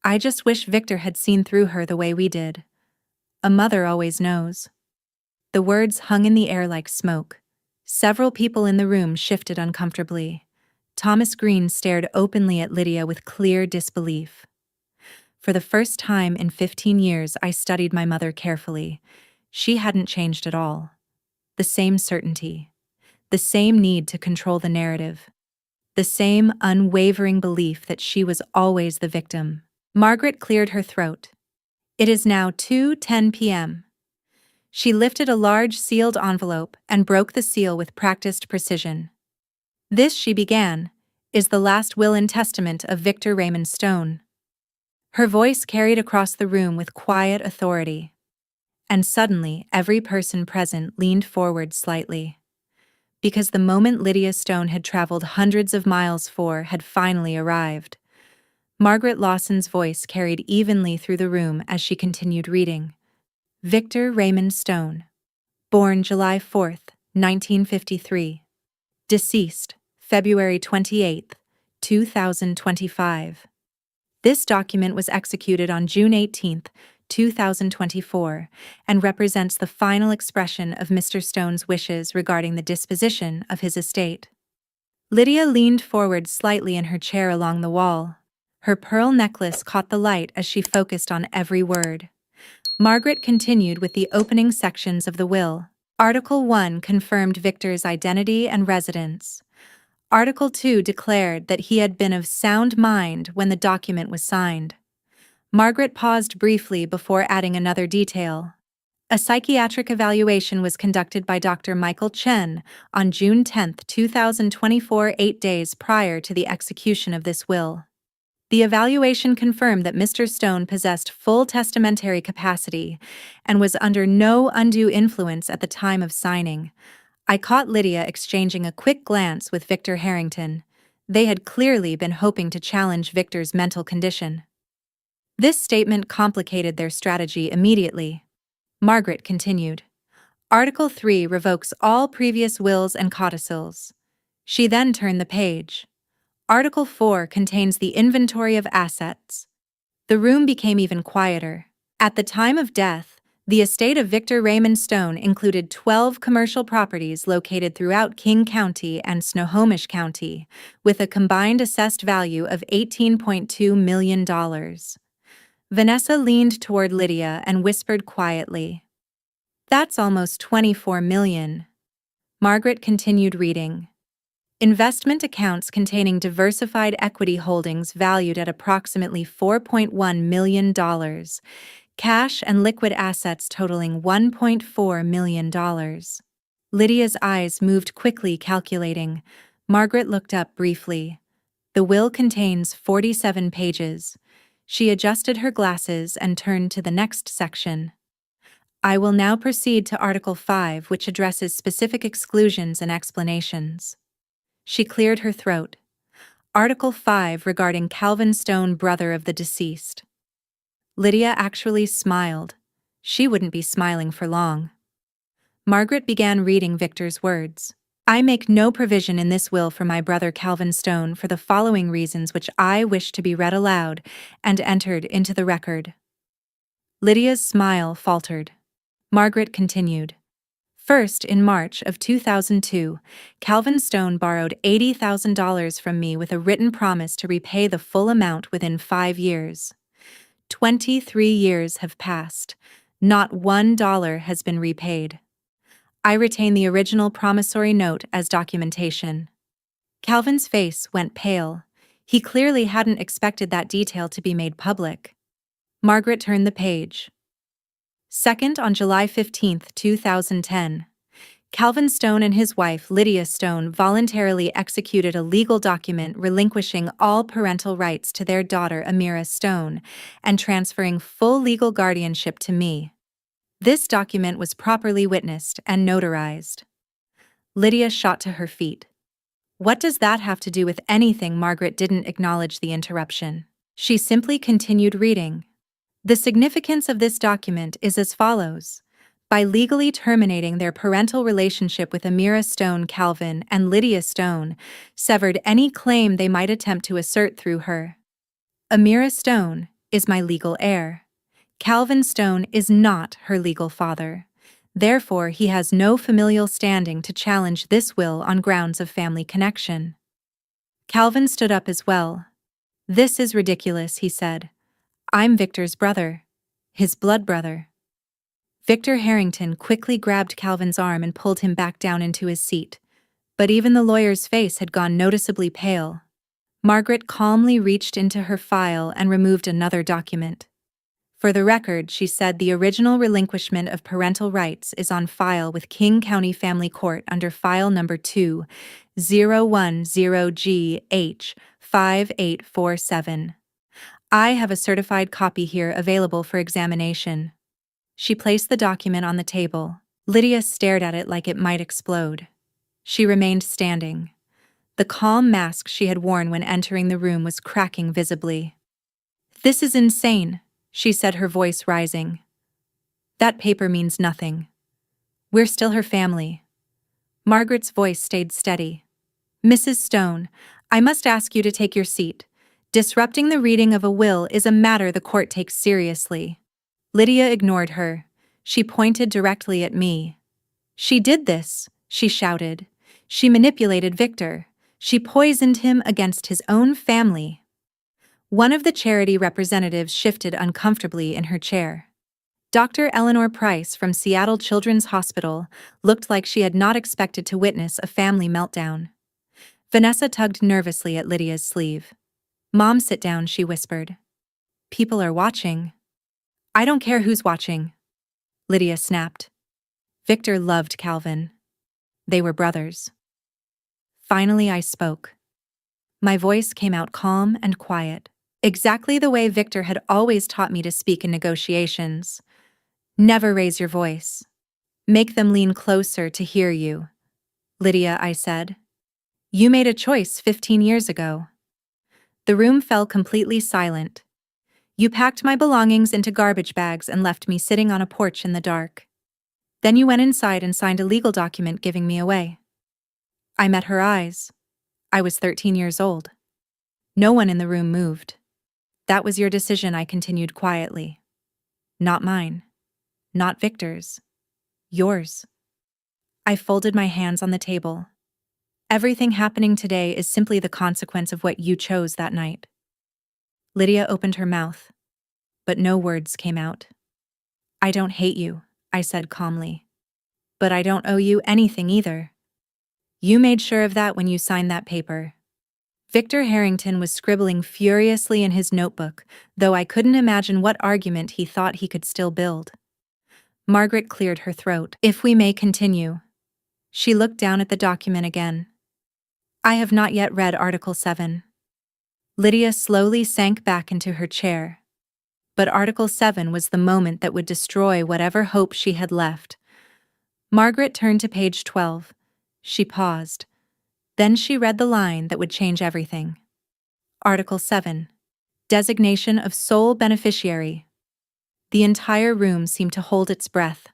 I just wish Victor had seen through her the way we did. A mother always knows. The words hung in the air like smoke. Several people in the room shifted uncomfortably. Thomas Green stared openly at Lydia with clear disbelief. For the first time in 15 years, I studied my mother carefully. She hadn't changed at all. The same certainty. The same need to control the narrative. The same unwavering belief that she was always the victim. Margaret cleared her throat. It is now 2:10 p.m. She lifted a large sealed envelope and broke the seal with practiced precision. This, she began, is the last will and testament of Victor Raymond Stone. Her voice carried across the room with quiet authority. And suddenly, every person present leaned forward slightly. Because the moment Lydia Stone had traveled hundreds of miles for had finally arrived. Margaret Lawson's voice carried evenly through the room as she continued reading. Victor Raymond Stone. Born July 4th, 1953. Deceased, February 28th, 2025. This document was executed on June 18, 2024, and represents the final expression of Mr. Stone's wishes regarding the disposition of his estate. Lydia leaned forward slightly in her chair along the wall. Her pearl necklace caught the light as she focused on every word. Margaret continued with the opening sections of the will. Article 1 confirmed Victor's identity and residence. Article 2 declared that he had been of sound mind when the document was signed. Margaret paused briefly before adding another detail. A psychiatric evaluation was conducted by Dr. Michael Chen on June 10, 2024, 8 days prior to the execution of this will. The evaluation confirmed that Mr. Stone possessed full testamentary capacity and was under no undue influence at the time of signing. I caught Lydia exchanging a quick glance with Victor Harrington. They had clearly been hoping to challenge Victor's mental condition. This statement complicated their strategy immediately. Margaret continued. Article 3 revokes all previous wills and codicils. She then turned the page. Article 4 contains the inventory of assets. The room became even quieter. At the time of death, the estate of Victor Raymond Stone included 12 commercial properties located throughout King County and Snohomish County, with a combined assessed value of $18.2 million. Vanessa leaned toward Lydia and whispered quietly. That's almost $24 million. Margaret continued reading. Investment accounts containing diversified equity holdings valued at approximately $4.1 million. Cash and liquid assets totaling $1.4 million. Lydia's eyes moved quickly, calculating. Margaret looked up briefly. The will contains 47 pages. She adjusted her glasses and turned to the next section. I will now proceed to Article 5, which addresses specific exclusions and explanations. She cleared her throat. Article 5 regarding Calvin Stone, brother of the deceased. Lydia actually smiled. She wouldn't be smiling for long. Margaret began reading Victor's words. I make no provision in this will for my brother Calvin Stone for the following reasons which I wish to be read aloud and entered into the record. Lydia's smile faltered. Margaret continued. First, in March of 2002, Calvin Stone borrowed $80,000 from me with a written promise to repay the full amount within 5 years. 23 years have passed. Not $1 has been repaid. I retain the original promissory note as documentation. Calvin's face went pale. He clearly hadn't expected that detail to be made public. Margaret turned the page. Second, on July 15, 2010. Calvin Stone and his wife, Lydia Stone, voluntarily executed a legal document relinquishing all parental rights to their daughter, Amira Stone, and transferring full legal guardianship to me. This document was properly witnessed and notarized. Lydia shot to her feet. What does that have to do with anything? Margaret didn't acknowledge the interruption. She simply continued reading. The significance of this document is as follows. By legally terminating their parental relationship with Amira Stone, Calvin and Lydia Stone severed any claim they might attempt to assert through her. Amira Stone is my legal heir. Calvin Stone is not her legal father. Therefore, he has no familial standing to challenge this will on grounds of family connection. Calvin stood up as well. This is ridiculous, he said. I'm Victor's brother. His blood brother. Victor Harrington quickly grabbed Calvin's arm and pulled him back down into his seat. But even the lawyer's face had gone noticeably pale. Margaret calmly reached into her file and removed another document. For the record, she said, the original relinquishment of parental rights is on file with King County Family Court under file number 2010GH5847. I have a certified copy here available for examination. She placed the document on the table. Lydia stared at it like it might explode. She remained standing. The calm mask she had worn when entering the room was cracking visibly. This is insane, she said, her voice rising. That paper means nothing. We're still her family. Margaret's voice stayed steady. Mrs. Stone, I must ask you to take your seat. Disrupting the reading of a will is a matter the court takes seriously. Lydia ignored her. She pointed directly at me. She did this, she shouted. She manipulated Victor. She poisoned him against his own family. One of the charity representatives shifted uncomfortably in her chair. Dr. Eleanor Price from Seattle Children's Hospital looked like she had not expected to witness a family meltdown. Vanessa tugged nervously at Lydia's sleeve. Mom, sit down, she whispered. People are watching. I don't care who's watching, Lydia snapped. Victor loved Calvin. They were brothers. Finally, I spoke. My voice came out calm and quiet, exactly the way Victor had always taught me to speak in negotiations. Never raise your voice. Make them lean closer to hear you. Lydia, I said. You made a choice 15 years ago. The room fell completely silent. You packed my belongings into garbage bags and left me sitting on a porch in the dark. Then you went inside and signed a legal document giving me away. I met her eyes. I was 13 years old. No one in the room moved. That was your decision, I continued quietly. Not mine. Not Victor's. Yours. I folded my hands on the table. Everything happening today is simply the consequence of what you chose that night. Lydia opened her mouth, but no words came out. I don't hate you, I said calmly. But I don't owe you anything either. You made sure of that when you signed that paper. Victor Harrington was scribbling furiously in his notebook, though I couldn't imagine what argument he thought he could still build. Margaret cleared her throat. If we may continue. She looked down at the document again. I have not yet read Article 7. Lydia slowly sank back into her chair. But Article 7 was the moment that would destroy whatever hope she had left. Margaret turned to page 12. She paused. Then she read the line that would change everything. Article 7. Designation of sole beneficiary. The entire room seemed to hold its breath.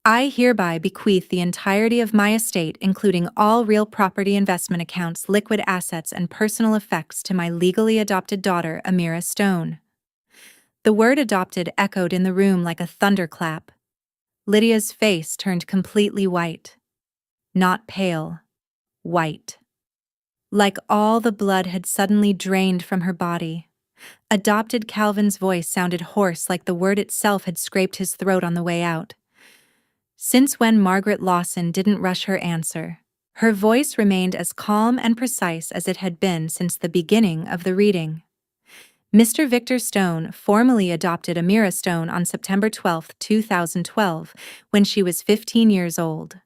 I hereby bequeath the entirety of my estate, including all real property, investment accounts, liquid assets, and personal effects, to my legally adopted daughter, Amira Stone. The word adopted echoed in the room like a thunderclap. Lydia's face turned completely white. Not pale. White. Like all the blood had suddenly drained from her body. Adopted Calvin's voice sounded hoarse, like the word itself had scraped his throat on the way out. Since when Margaret Lawson didn't rush her answer. Her voice remained as calm and precise as it had been since the beginning of the reading. Mr. Victor Stone formally adopted Amira Stone on September 12, 2012, when she was 15 years old.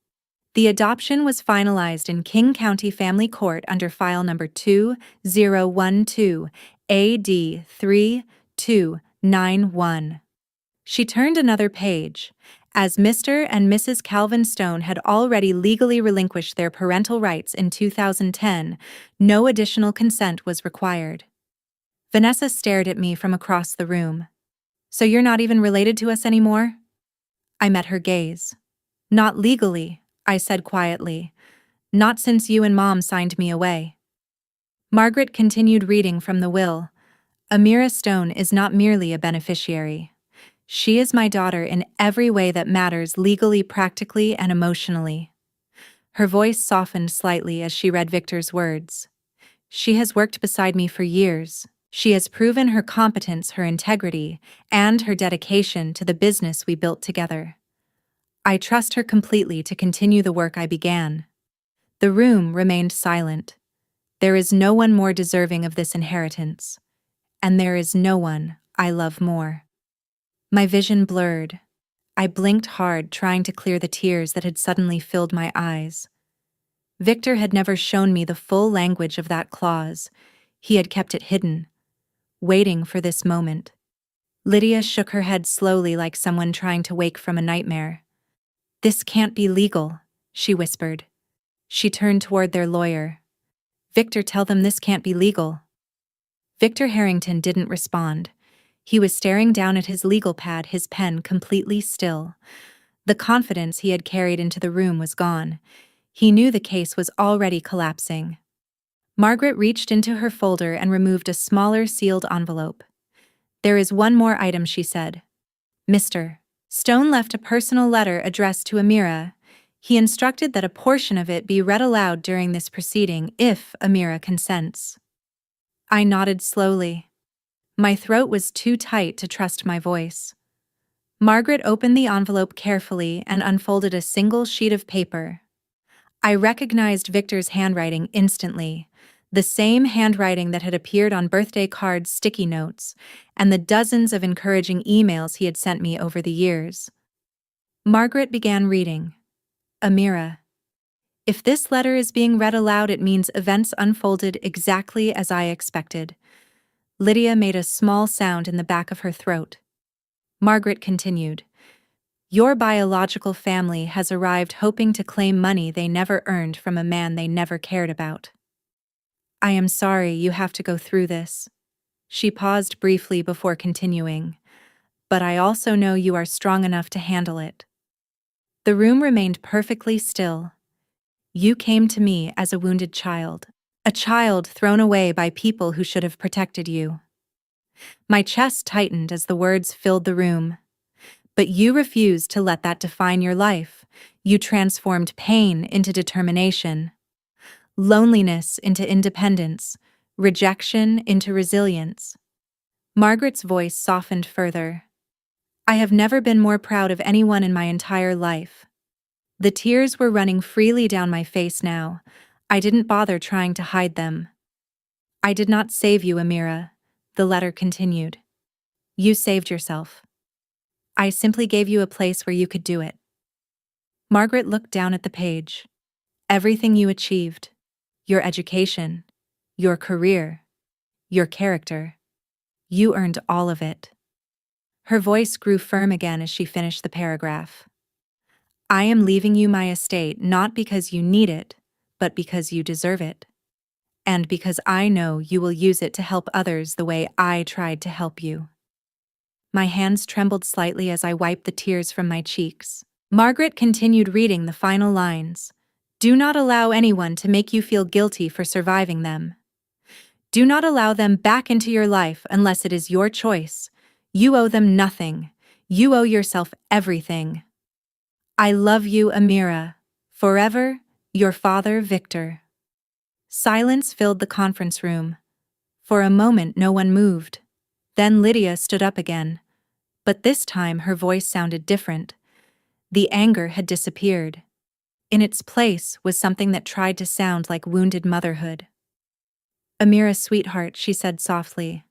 The adoption was finalized in King County Family Court under file number 2012 AD 3291. She turned another page. As Mr. and Mrs. Calvin Stone had already legally relinquished their parental rights in 2010, no additional consent was required. Vanessa stared at me from across the room. "So you're not even related to us anymore?" I met her gaze. "Not legally," I said quietly. "Not since you and Mom signed me away." Margaret continued reading from the will. "Amira Stone is not merely a beneficiary. She is my daughter in every way that matters legally, practically, and emotionally." Her voice softened slightly as she read Victor's words. "She has worked beside me for years. She has proven her competence, her integrity, and her dedication to the business we built together. I trust her completely to continue the work I began." The room remained silent. There is no one more deserving of this inheritance, and there is no one I love more. My vision blurred. I blinked hard, trying to clear the tears that had suddenly filled my eyes. Victor had never shown me the full language of that clause. He had kept it hidden, waiting for this moment. Lydia shook her head slowly, like someone trying to wake from a nightmare. "This can't be legal," she whispered. She turned toward their lawyer. "Victor, tell them this can't be legal." Victor Harrington didn't respond. He was staring down at his legal pad, his pen completely still. The confidence he had carried into the room was gone. He knew the case was already collapsing. Margaret reached into her folder and removed a smaller sealed envelope. "There is one more item," she said. "Mr. Stone left a personal letter addressed to Amira. He instructed that a portion of it be read aloud during this proceeding if Amira consents." I nodded slowly. My throat was too tight to trust my voice. Margaret opened the envelope carefully and unfolded a single sheet of paper. I recognized Victor's handwriting instantly, the same handwriting that had appeared on birthday cards, sticky notes, and the dozens of encouraging emails he had sent me over the years. Margaret began reading. "Amira, if this letter is being read aloud, it means events unfolded exactly as I expected." Lydia made a small sound in the back of her throat. Margaret continued. "Your biological family has arrived hoping to claim money they never earned from a man they never cared about. I am sorry you have to go through this." She paused briefly before continuing. "But I also know you are strong enough to handle it." The room remained perfectly still. "You came to me as a wounded child. A child thrown away by people who should have protected you." My chest tightened as the words filled the room. "But you refused to let that define your life. You transformed pain into determination, loneliness into independence, rejection into resilience." Margaret's voice softened further. "I have never been more proud of anyone in my entire life." The tears were running freely down my face now. I didn't bother trying to hide them. "I did not save you, Amira," the letter continued. "You saved yourself. I simply gave you a place where you could do it." Margaret looked down at the page. "Everything you achieved, your education, your career, your character, you earned all of it." Her voice grew firm again as she finished the paragraph. "I am leaving you my estate not because you need it, but because you deserve it. And because I know you will use it to help others the way I tried to help you." My hands trembled slightly as I wiped the tears from my cheeks. Margaret continued reading the final lines. "Do not allow anyone to make you feel guilty for surviving them. Do not allow them back into your life unless it is your choice. You owe them nothing. You owe yourself everything. I love you, Amira. Forever, your father, Victor." Silence filled the conference room. For a moment, no one moved. Then Lydia stood up again. But this time her voice sounded different. The anger had disappeared. In its place was something that tried to sound like wounded motherhood. "Amira, sweetheart," she said softly.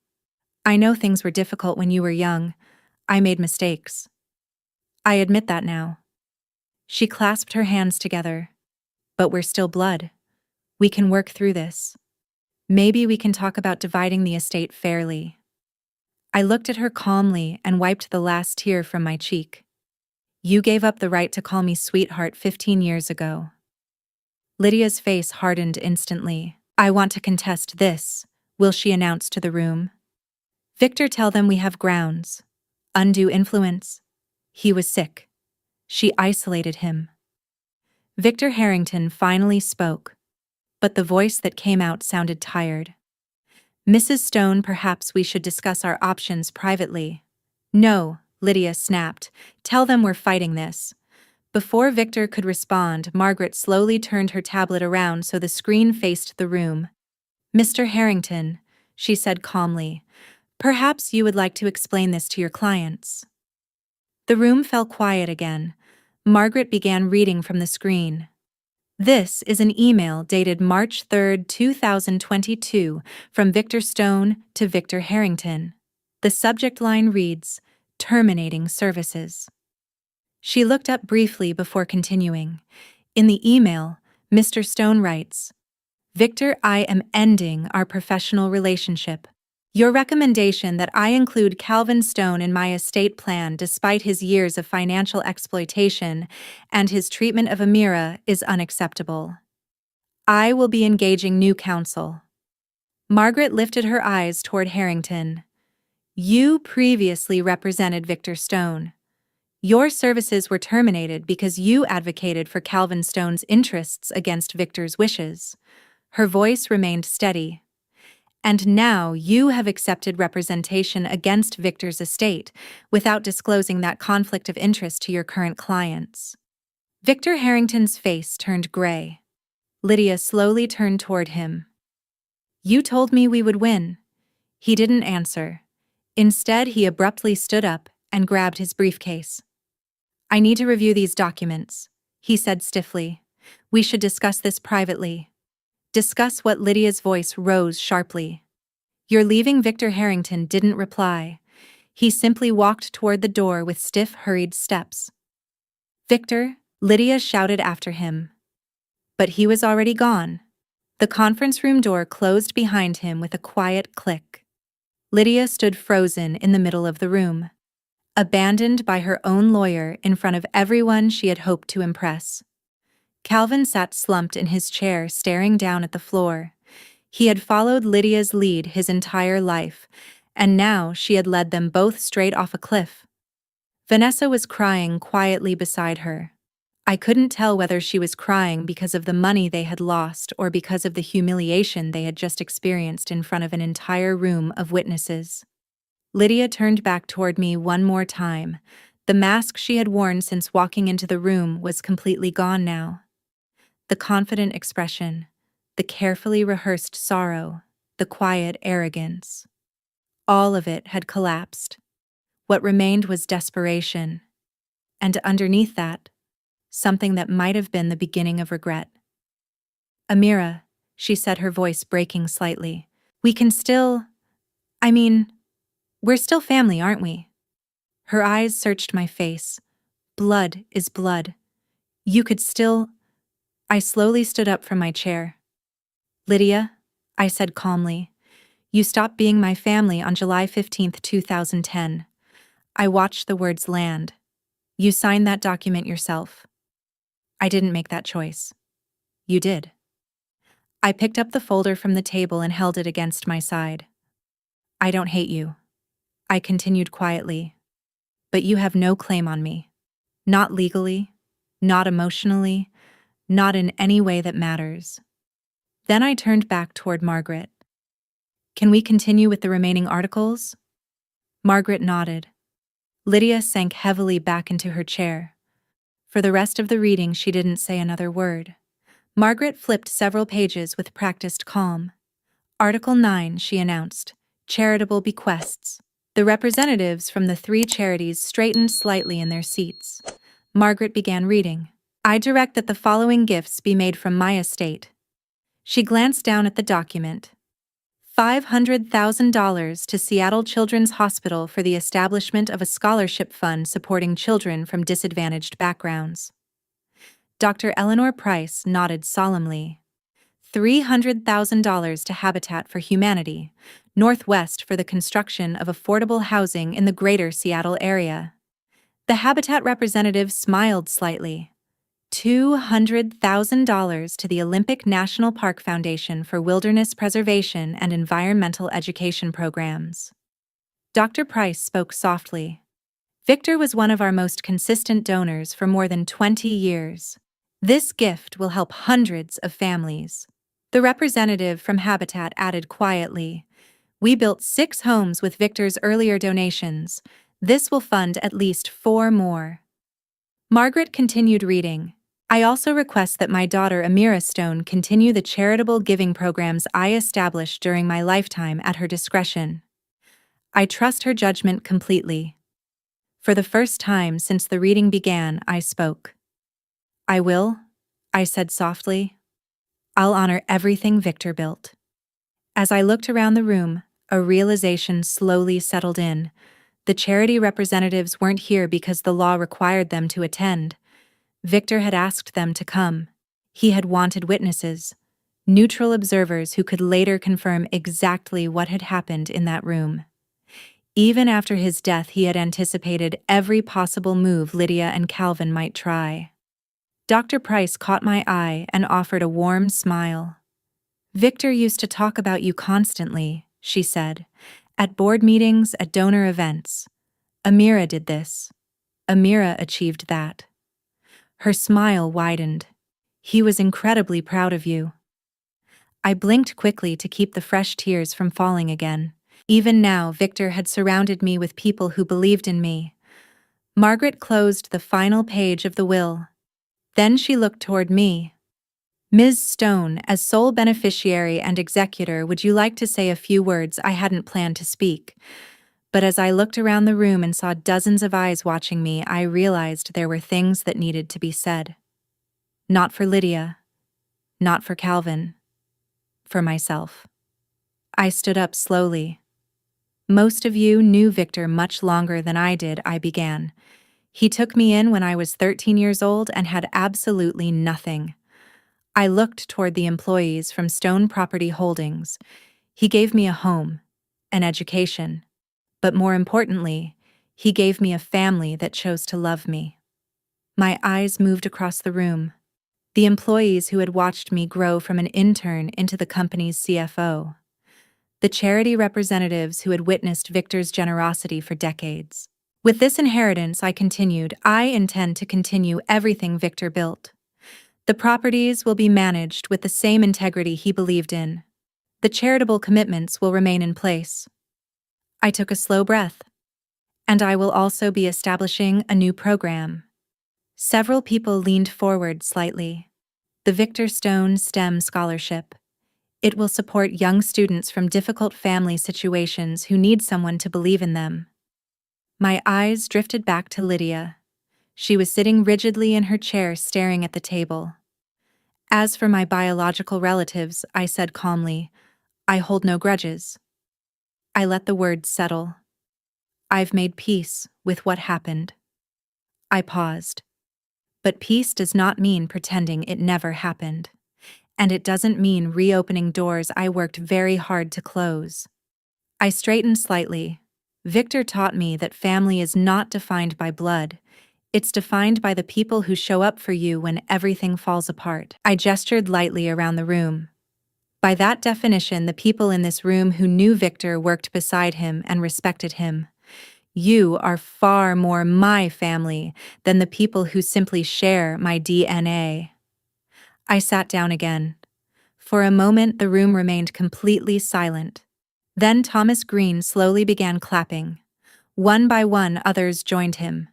"I know things were difficult when you were young. I made mistakes. I admit that now." She clasped her hands together. "But we're still blood. We can work through this. Maybe we can talk about dividing the estate fairly." I looked at her calmly and wiped the last tear from my cheek. "You gave up the right to call me sweetheart 15 years ago." Lydia's face hardened instantly. "I want to contest this," will she announce to the room. "Victor, tell them we have grounds. Undue influence. He was sick. She isolated him." Victor Harrington finally spoke, but the voice that came out sounded tired. "Mrs. Stone, perhaps we should discuss our options privately." "No," Lydia snapped. "Tell them we're fighting this." Before Victor could respond, Margaret slowly turned her tablet around so the screen faced the room. "Mr. Harrington," she said calmly, "perhaps you would like to explain this to your clients." The room fell quiet again. Margaret began reading from the screen. "This is an email dated March 3, 2022, from Victor Stone to Victor Harrington. The subject line reads, 'Terminating services.'" She looked up briefly before continuing. In the email, Mr. Stone writes, "Victor, I am ending our professional relationship. Your recommendation that I include Calvin Stone in my estate plan despite his years of financial exploitation and his treatment of Amira is unacceptable. I will be engaging new counsel." Margaret lifted her eyes toward Harrington. "You previously represented Victor Stone. Your services were terminated because you advocated for Calvin Stone's interests against Victor's wishes." Her voice remained steady. "And now you have accepted representation against Victor's estate without disclosing that conflict of interest to your current clients." Victor Harrington's face turned gray. Lydia slowly turned toward him. "You told me we would win." He didn't answer. Instead, he abruptly stood up and grabbed his briefcase. "I need to review these documents," he said stiffly. "We should discuss this privately." "Discuss what?" Lydia's voice rose sharply. "You're leaving?" Victor Harrington didn't reply. He simply walked toward the door with stiff, hurried steps. "Victor," Lydia shouted after him. But he was already gone. The conference room door closed behind him with a quiet click. Lydia stood frozen in the middle of the room, abandoned by her own lawyer in front of everyone she had hoped to impress. Calvin sat slumped in his chair, staring down at the floor. He had followed Lydia's lead his entire life, and now she had led them both straight off a cliff. Vanessa was crying quietly beside her. I couldn't tell whether she was crying because of the money they had lost or because of the humiliation they had just experienced in front of an entire room of witnesses. Lydia turned back toward me one more time. The mask she had worn since walking into the room was completely gone now. The confident expression, the carefully rehearsed sorrow, the quiet arrogance. All of it had collapsed. What remained was desperation. And underneath that, something that might have been the beginning of regret. "Amira," she said, her voice breaking slightly, "we can still... we're still family, aren't we?" Her eyes searched my face. "Blood is blood. You could still..." I slowly stood up from my chair. "Lydia," I said calmly, "you stopped being my family on July 15th, 2010. I watched the words land. You signed that document yourself. I didn't make that choice. You did." I picked up the folder from the table and held it against my side. "I don't hate you," I continued quietly, "but you have no claim on me. Not legally, not emotionally, not in any way that matters." Then I turned back toward Margaret. "Can we continue with the remaining articles?" Margaret nodded. Lydia sank heavily back into her chair. For the rest of the reading, she didn't say another word. Margaret flipped several pages with practiced calm. "Article 9, she announced. Charitable bequests." The representatives from the three charities straightened slightly in their seats. Margaret began reading. I direct that the following gifts be made from my estate. She glanced down at the document. $500,000 to Seattle Children's Hospital for the establishment of a scholarship fund supporting children from disadvantaged backgrounds. Dr. Eleanor Price nodded solemnly. $300,000 to Habitat for Humanity, Northwest for the construction of affordable housing in the greater Seattle area. The Habitat representative smiled slightly. $200,000 to the Olympic National Park Foundation for wilderness preservation and environmental education programs. Dr. Price spoke softly. Victor was one of our most consistent donors for more than 20 years. This gift will help hundreds of families. The representative from Habitat added quietly, We built 6 homes with Victor's earlier donations. This will fund at least 4 more. Margaret continued reading. I also request that my daughter Amira Stone continue the charitable giving programs I established during my lifetime at her discretion. I trust her judgment completely. For the first time since the reading began, I spoke. I will, I said softly. I'll honor everything Victor built. As I looked around the room, a realization slowly settled in. The charity representatives weren't here because the law required them to attend. Victor had asked them to come. He had wanted witnesses, neutral observers who could later confirm exactly what had happened in that room. Even after his death, he had anticipated every possible move Lydia and Calvin might try. Dr. Price caught my eye and offered a warm smile. Victor used to talk about you constantly, she said, at board meetings, at donor events. Amira did this. Amira achieved that. Her smile widened. He was incredibly proud of you. I blinked quickly to keep the fresh tears from falling again. Even now, Victor had surrounded me with people who believed in me. Margaret closed the final page of the will. Then she looked toward me. Ms. Stone, as sole beneficiary and executor, would you like to say a few words? I hadn't planned to speak. But as I looked around the room and saw dozens of eyes watching me, I realized there were things that needed to be said. Not for Lydia. Not for Calvin. For myself. I stood up slowly. Most of you knew Victor much longer than I did, I began. He took me in when I was 13 years old and had absolutely nothing. I looked toward the employees from Stone Property Holdings. He gave me a home, an education. But more importantly, he gave me a family that chose to love me. My eyes moved across the room. The employees who had watched me grow from an intern into the company's CFO. The charity representatives who had witnessed Victor's generosity for decades. With this inheritance, I continued, I intend to continue everything Victor built. The properties will be managed with the same integrity he believed in. The charitable commitments will remain in place. I took a slow breath. And I will also be establishing a new program. Several people leaned forward slightly. The Victor Stone STEM Scholarship. It will support young students from difficult family situations who need someone to believe in them. My eyes drifted back to Lydia. She was sitting rigidly in her chair staring at the table. As for my biological relatives, I said calmly, I hold no grudges. I let the words settle. I've made peace with what happened. I paused. But peace does not mean pretending it never happened. And it doesn't mean reopening doors I worked very hard to close. I straightened slightly. Victor taught me that family is not defined by blood. It's defined by the people who show up for you when everything falls apart. I gestured lightly around the room. By that definition, the people in this room who knew Victor worked beside him and respected him. You are far more my family than the people who simply share my DNA. I sat down again. For a moment, the room remained completely silent. Then Thomas Green slowly began clapping. One by one, others joined him.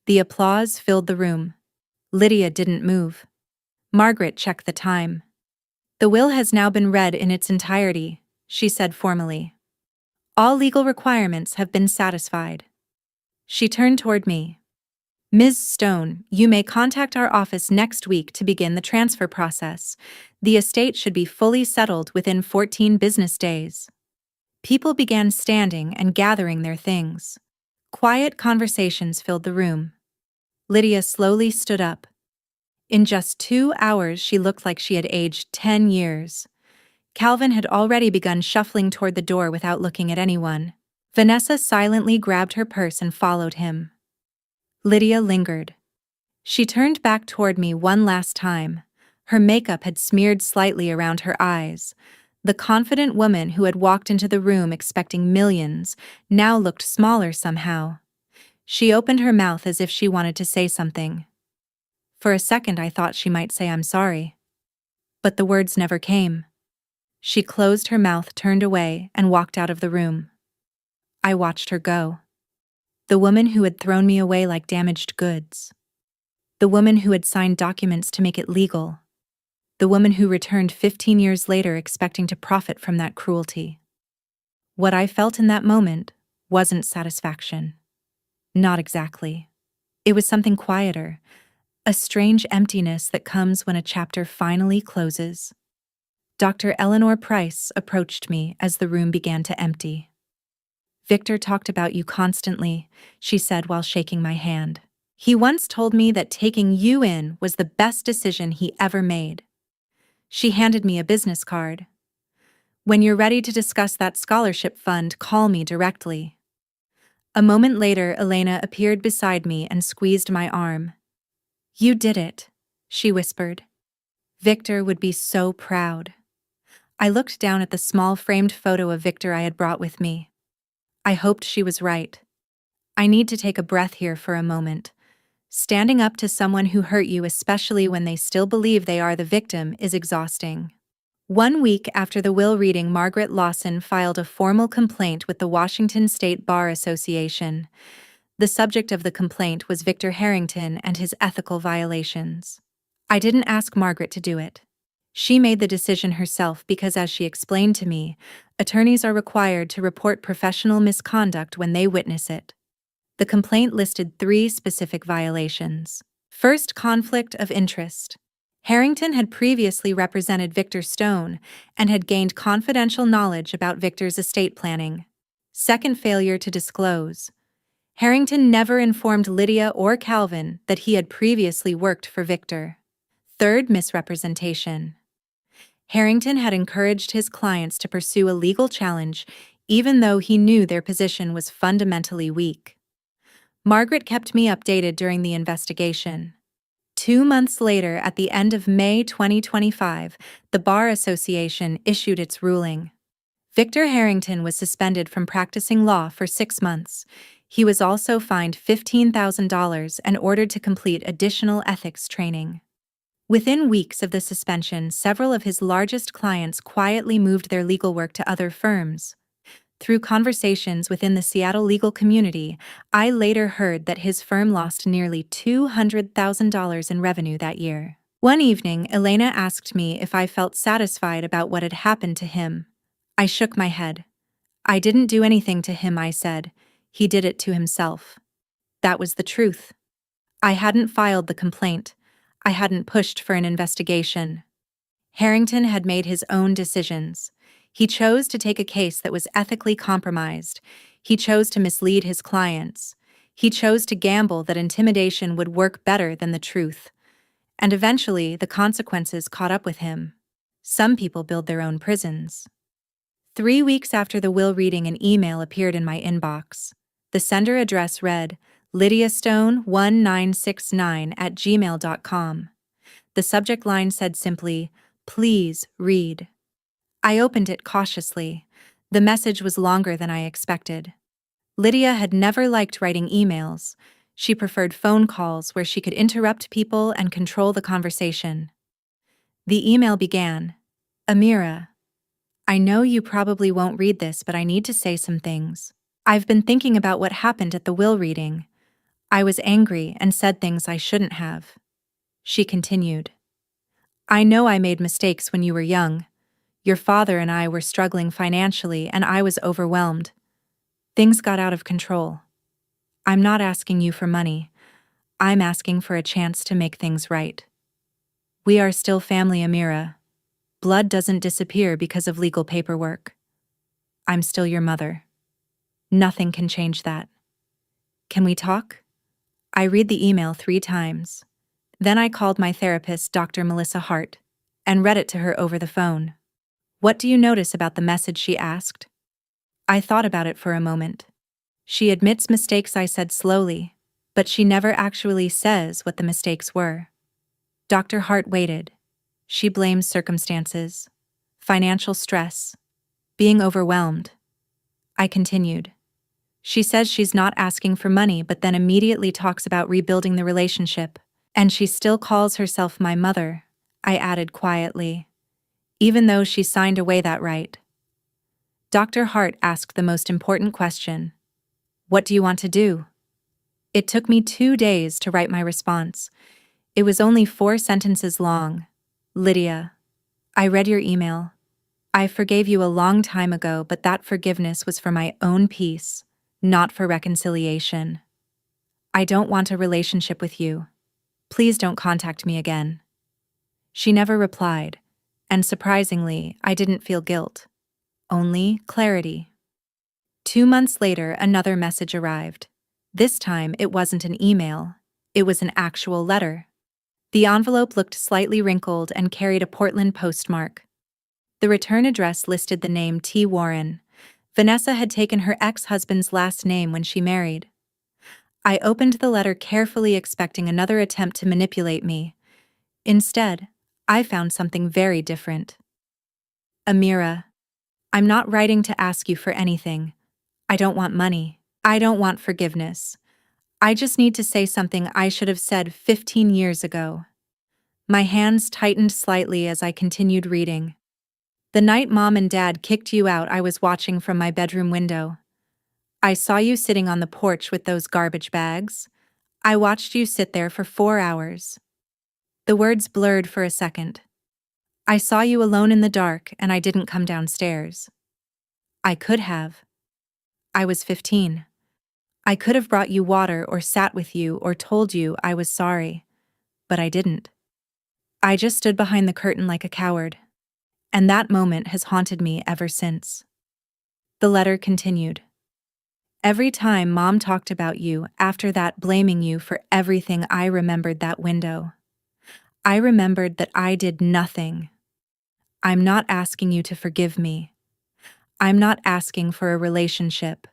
The applause filled the room. Lydia didn't move. Margaret checked the time. The will has now been read in its entirety, she said formally. All legal requirements have been satisfied. She turned toward me. Ms. Stone, you may contact our office next week to begin the transfer process. The estate should be fully settled within 14 business days. People began standing and gathering their things. Quiet conversations filled the room. Lydia slowly stood up. In just 2 hours, she looked like she had aged 10 years. Calvin had already begun shuffling toward the door without looking at anyone. Vanessa silently grabbed her purse and followed him. Lydia lingered. She turned back toward me one last time. Her makeup had smeared slightly around her eyes. The confident woman who had walked into the room expecting millions now looked smaller somehow. She opened her mouth as if she wanted to say something. For a second I thought she might say I'm sorry. But the words never came. She closed her mouth, turned away, and walked out of the room. I watched her go. The woman who had thrown me away like damaged goods. The woman who had signed documents to make it legal. The woman who returned 15 years later expecting to profit from that cruelty. What I felt in that moment wasn't satisfaction. Not exactly. It was something quieter, a strange emptiness that comes when a chapter finally closes. Dr. Eleanor Price approached me as the room began to empty. Victor talked about you constantly, she said while shaking my hand. He once told me that taking you in was the best decision he ever made. She handed me a business card. When you're ready to discuss that scholarship fund, call me directly. A moment later, Elena appeared beside me and squeezed my arm. You did it, she whispered. Victor would be so proud. I looked down at the small framed photo of Victor I had brought with me. I hoped she was right. I need to take a breath here for a moment. Standing up to someone who hurt you, especially when they still believe they are the victim, is exhausting. 1 week after the will reading, Margaret Lawson filed a formal complaint with the Washington State Bar Association. The subject of the complaint was Victor Harrington and his ethical violations. I didn't ask Margaret to do it. She made the decision herself because, as she explained to me, attorneys are required to report professional misconduct when they witness it. The complaint listed 3 specific violations. First, conflict of interest. Harrington had previously represented Victor Stone and had gained confidential knowledge about Victor's estate planning. Second, failure to disclose. Harrington never informed Lydia or Calvin that he had previously worked for Victor. Third, misrepresentation. Harrington had encouraged his clients to pursue a legal challenge even though he knew their position was fundamentally weak. Margaret kept me updated during the investigation. 2 months later, at the end of May 2025, the Bar Association issued its ruling. Victor Harrington was suspended from practicing law for 6 months. He was also fined $15,000 and ordered to complete additional ethics training. Within weeks of the suspension, several of his largest clients quietly moved their legal work to other firms. Through conversations within the Seattle legal community, I later heard that his firm lost nearly $200,000 in revenue that year. One evening, Elena asked me if I felt satisfied about what had happened to him. I shook my head. I didn't do anything to him, I said. He did it to himself. That was the truth. I hadn't filed the complaint. I hadn't pushed for an investigation. Harrington had made his own decisions. He chose to take a case that was ethically compromised. He chose to mislead his clients. He chose to gamble that intimidation would work better than the truth. And eventually, the consequences caught up with him. Some people build their own prisons. 3 weeks after the will reading, an email appeared in my inbox. The sender address read, lydiastone1969@gmail.com. The subject line said simply, "Please read." I opened it cautiously. The message was longer than I expected. Lydia had never liked writing emails. She preferred phone calls where she could interrupt people and control the conversation. The email began, "Amira, I know you probably won't read this, but I need to say some things. I've been thinking about what happened at the will reading. I was angry and said things I shouldn't have." She continued, "I know I made mistakes when you were young. Your father and I were struggling financially, and I was overwhelmed. Things got out of control. I'm not asking you for money. I'm asking for a chance to make things right. We are still family, Amira. Blood doesn't disappear because of legal paperwork. I'm still your mother. Nothing can change that. Can we talk? I read the email 3 times. Then I called my therapist, Dr. Melissa Hart, and read it to her over the phone. What do you notice about the message, she asked. I thought about it for a moment. She admits mistakes, I said slowly, but she never actually says what the mistakes were. Dr. Hart waited. She blames circumstances, financial stress, being overwhelmed. I continued. She says she's not asking for money, but then immediately talks about rebuilding the relationship. And she still calls herself my mother, I added quietly, even though she signed away that right. Dr. Hart asked the most important question. What do you want to do? It took me 2 days to write my response. It was only 4 sentences long. Lydia, I read your email. I forgave you a long time ago, but that forgiveness was for my own peace, not for reconciliation. I don't want a relationship with you. Please don't contact me again. She never replied, and surprisingly, I didn't feel guilt. Only clarity. 2 months later, another message arrived. This time, it wasn't an email. It was an actual letter. The envelope looked slightly wrinkled and carried a Portland postmark. The return address listed the name T. Warren. Vanessa had taken her ex-husband's last name when she married. I opened the letter carefully, expecting another attempt to manipulate me. Instead, I found something very different. Amira, I'm not writing to ask you for anything. I don't want money. I don't want forgiveness. I just need to say something I should have said 15 years ago. My hands tightened slightly as I continued reading. The night Mom and Dad kicked you out, I was watching from my bedroom window. I saw you sitting on the porch with those garbage bags. I watched you sit there for 4 hours. The words blurred for a second. I saw you alone in the dark, and I didn't come downstairs. I could have. I was 15. I could have brought you water or sat with you or told you I was sorry, but I didn't. I just stood behind the curtain like a coward, and that moment has haunted me ever since. The letter continued. Every time Mom talked about you, after that, blaming you for everything, I remembered that window. I remembered that I did nothing. I'm not asking you to forgive me. I'm not asking for a relationship.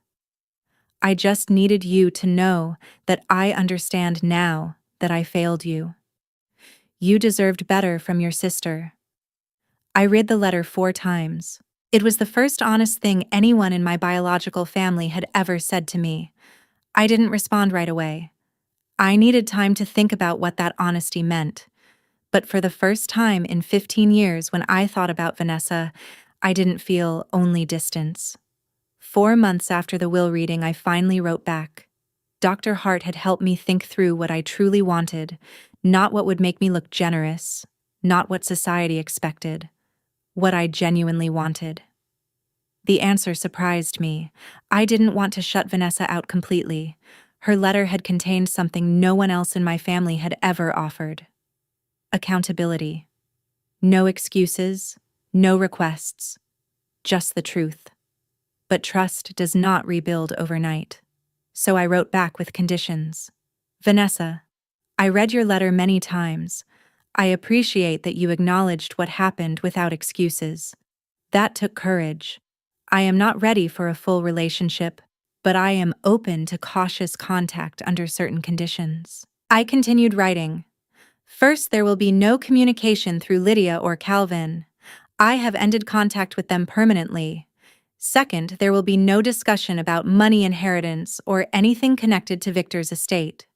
I just needed you to know that I understand now that I failed you. You deserved better from your sister. I read the letter 4 times. It was the first honest thing anyone in my biological family had ever said to me. I didn't respond right away. I needed time to think about what that honesty meant. But for the first time in 15 years, when I thought about Vanessa, I didn't feel only distance. 4 months after the will reading, I finally wrote back. Dr. Hart had helped me think through what I truly wanted, not what would make me look generous, not what society expected, what I genuinely wanted. The answer surprised me. I didn't want to shut Vanessa out completely. Her letter had contained something no one else in my family had ever offered. Accountability. No excuses, no requests, just the truth. But trust does not rebuild overnight. So I wrote back with conditions. Vanessa, I read your letter many times. I appreciate that you acknowledged what happened without excuses. That took courage. I am not ready for a full relationship, but I am open to cautious contact under certain conditions. I continued writing. First, there will be no communication through Lydia or Calvin. I have ended contact with them permanently. Second, there will be no discussion about money, inheritance, or anything connected to Victor's estate.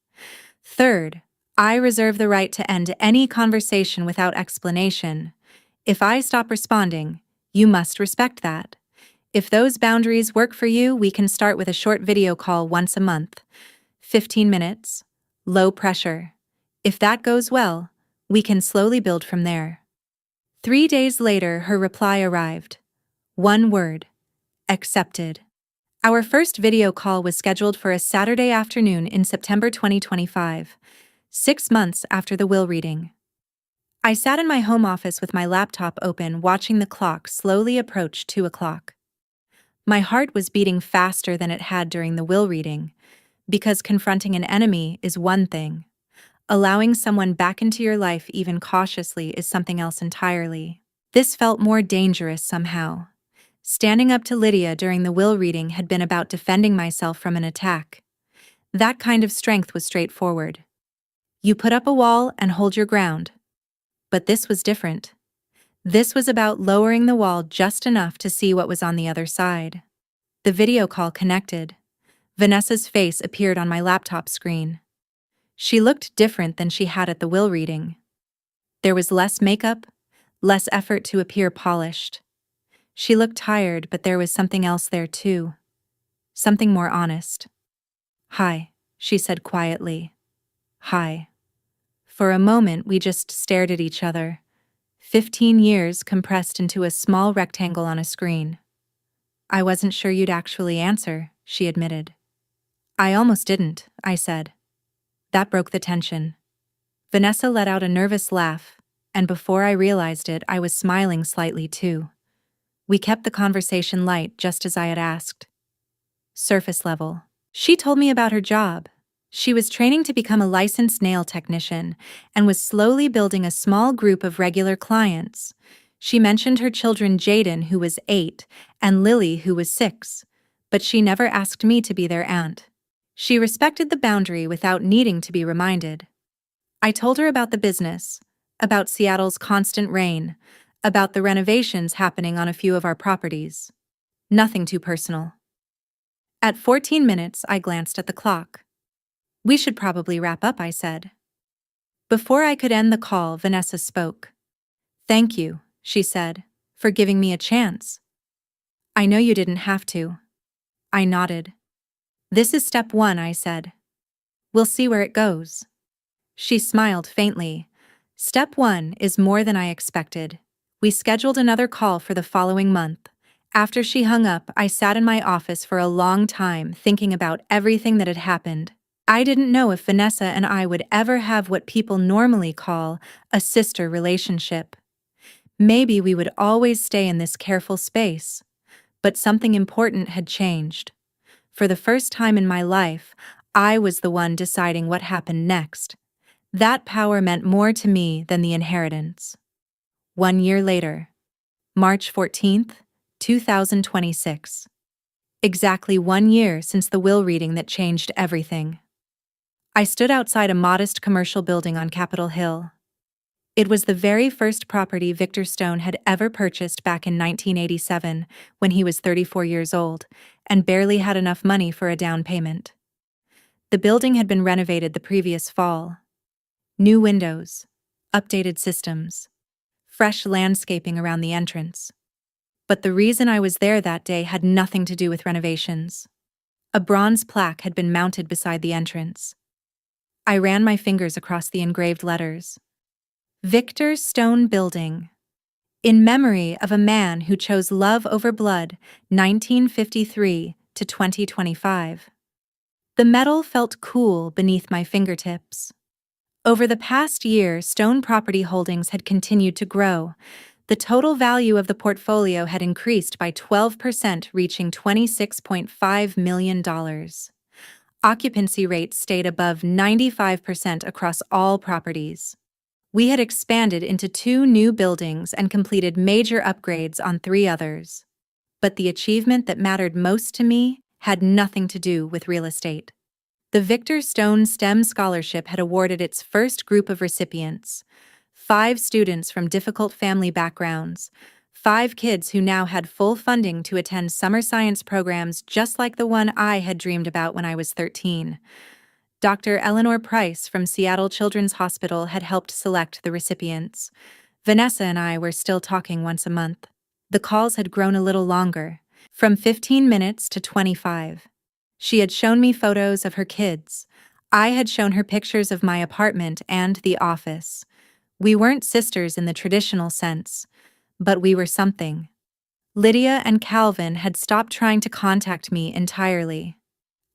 Third, I reserve the right to end any conversation without explanation. If I stop responding, you must respect that. If those boundaries work for you, we can start with a short video call once a month. 15 minutes. Low pressure. If that goes well, we can slowly build from there. 3 days later, her reply arrived. 1 word. Accepted. Our first video call was scheduled for a Saturday afternoon in September 2025, 6 months after the will reading. I sat in my home office with my laptop open, watching the clock slowly approach 2 o'clock. My heart was beating faster than it had during the will reading, because confronting an enemy is one thing. Allowing someone back into your life even cautiously is something else entirely. This felt more dangerous somehow. Standing up to Lydia during the will reading had been about defending myself from an attack. That kind of strength was straightforward. You put up a wall and hold your ground. But this was different. This was about lowering the wall just enough to see what was on the other side. The video call connected. Vanessa's face appeared on my laptop screen. She looked different than she had at the will reading. There was less makeup, less effort to appear polished. She looked tired, but there was something else there too. Something more honest. "Hi," she said quietly. "Hi." For a moment, we just stared at each other. 15 years compressed into a small rectangle on a screen. "I wasn't sure you'd actually answer," she admitted. "I almost didn't," I said. That broke the tension. Vanessa let out a nervous laugh, and before I realized it, I was smiling slightly too. We kept the conversation light, just as I had asked. Surface level. She told me about her job. She was training to become a licensed nail technician and was slowly building a small group of regular clients. She mentioned her children, Jaden, who was 8, and Lily, who was 6, but she never asked me to be their aunt. She respected the boundary without needing to be reminded. I told her about the business, about Seattle's constant rain, about the renovations happening on a few of our properties. Nothing too personal. At 14 minutes, I glanced at the clock. "We should probably wrap up," I said. Before I could end the call, Vanessa spoke. "Thank you," she said, "for giving me a chance." "I know you didn't have to." I nodded. "This is step 1, I said. "We'll see where it goes." She smiled faintly. "Step 1 is more than I expected." We scheduled another call for the following month. After she hung up, I sat in my office for a long time, thinking about everything that had happened. I didn't know if Vanessa and I would ever have what people normally call a sister relationship. Maybe we would always stay in this careful space. But something important had changed. For the first time in my life, I was the one deciding what happened next. That power meant more to me than the inheritance. 1 year later, March 14th, 2026. Exactly 1 year since the will reading that changed everything. I stood outside a modest commercial building on Capitol Hill. It was the very first property Victor Stone had ever purchased back in 1987, when he was 34 years old, and barely had enough money for a down payment. The building had been renovated the previous fall. New windows, updated systems, fresh landscaping around the entrance. But the reason I was there that day had nothing to do with renovations. A bronze plaque had been mounted beside the entrance. I ran my fingers across the engraved letters. Victor Stone Building. In memory of a man who chose love over blood, 1953 to 2025. The metal felt cool beneath my fingertips. Over the past year, Stone property holdings had continued to grow. The total value of the portfolio had increased by 12%, reaching $26.5 million. Occupancy rates stayed above 95% across all properties. We had expanded into 2 new buildings and completed major upgrades on 3 others. But the achievement that mattered most to me had nothing to do with real estate. The Victor Stone STEM Scholarship had awarded its first group of recipients, 5 students from difficult family backgrounds, 5 kids who now had full funding to attend summer science programs just like the one I had dreamed about when I was 13. Dr. Eleanor Price from Seattle Children's Hospital had helped select the recipients. Vanessa and I were still talking once a month. The calls had grown a little longer, from 15 minutes to 25. She had shown me photos of her kids. I had shown her pictures of my apartment and the office. We weren't sisters in the traditional sense, but we were something. Lydia and Calvin had stopped trying to contact me entirely.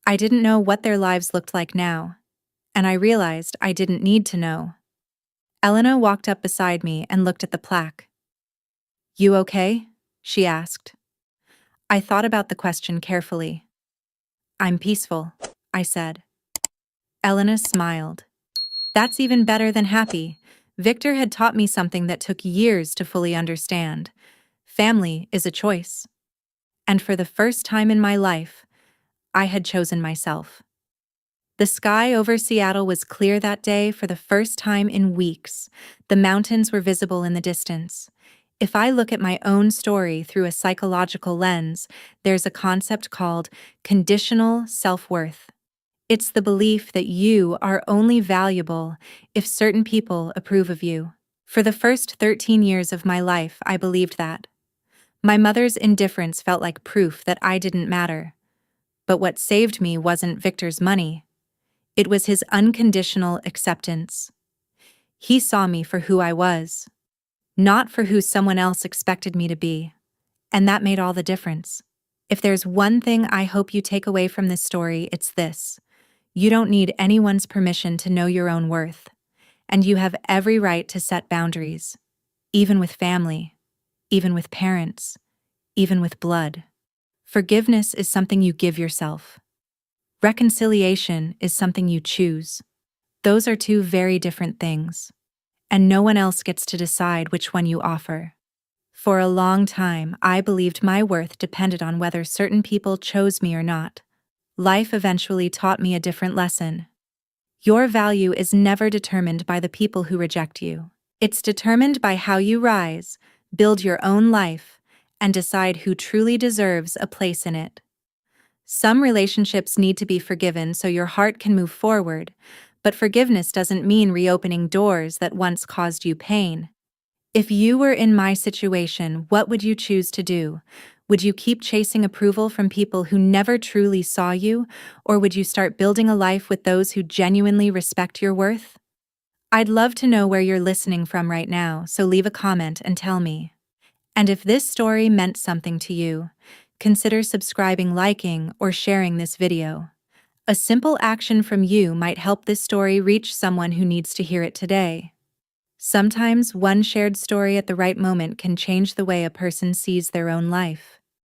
I didn't know what their lives looked like now, and I realized I didn't need to know. Elena walked up beside me and looked at the plaque. "You okay?" she asked. I thought about the question carefully. "I'm peaceful," I said. Elena smiled. "That's even better than happy." Victor had taught me something that took years to fully understand. Family is a choice. And for the first time in my life, I had chosen myself. The sky over Seattle was clear that day for the first time in weeks. The mountains were visible in the distance. If I look at my own story through a psychological lens, there's a concept called conditional self-worth. It's the belief that you are only valuable if certain people approve of you. For the first 13 years of my life, I believed that. My mother's indifference felt like proof that I didn't matter. But what saved me wasn't Victor's money. It was his unconditional acceptance. He saw me for who I was, not for who someone else expected me to be. And that made all the difference. If there's one thing I hope you take away from this story, it's this. You don't need anyone's permission to know your own worth. And you have every right to set boundaries, even with family, even with parents, even with blood. Forgiveness is something you give yourself. Reconciliation is something you choose. Those are two very different things. And no one else gets to decide which one you offer. For a long time, I believed my worth depended on whether certain people chose me or not. Life eventually taught me a different lesson. Your value is never determined by the people who reject you. It's determined by how you rise, build your own life, and decide who truly deserves a place in it. Some relationships need to be forgiven so your heart can move forward, but forgiveness doesn't mean reopening doors that once caused you pain. If you were in my situation, what would you choose to do? Would you keep chasing approval from people who never truly saw you, or would you start building a life with those who genuinely respect your worth? I'd love to know where you're listening from right now, so leave a comment and tell me. And if this story meant something to you, consider subscribing, liking, or sharing this video. A simple action from you might help this story reach someone who needs to hear it today. Sometimes one shared story at the right moment can change the way a person sees their own life.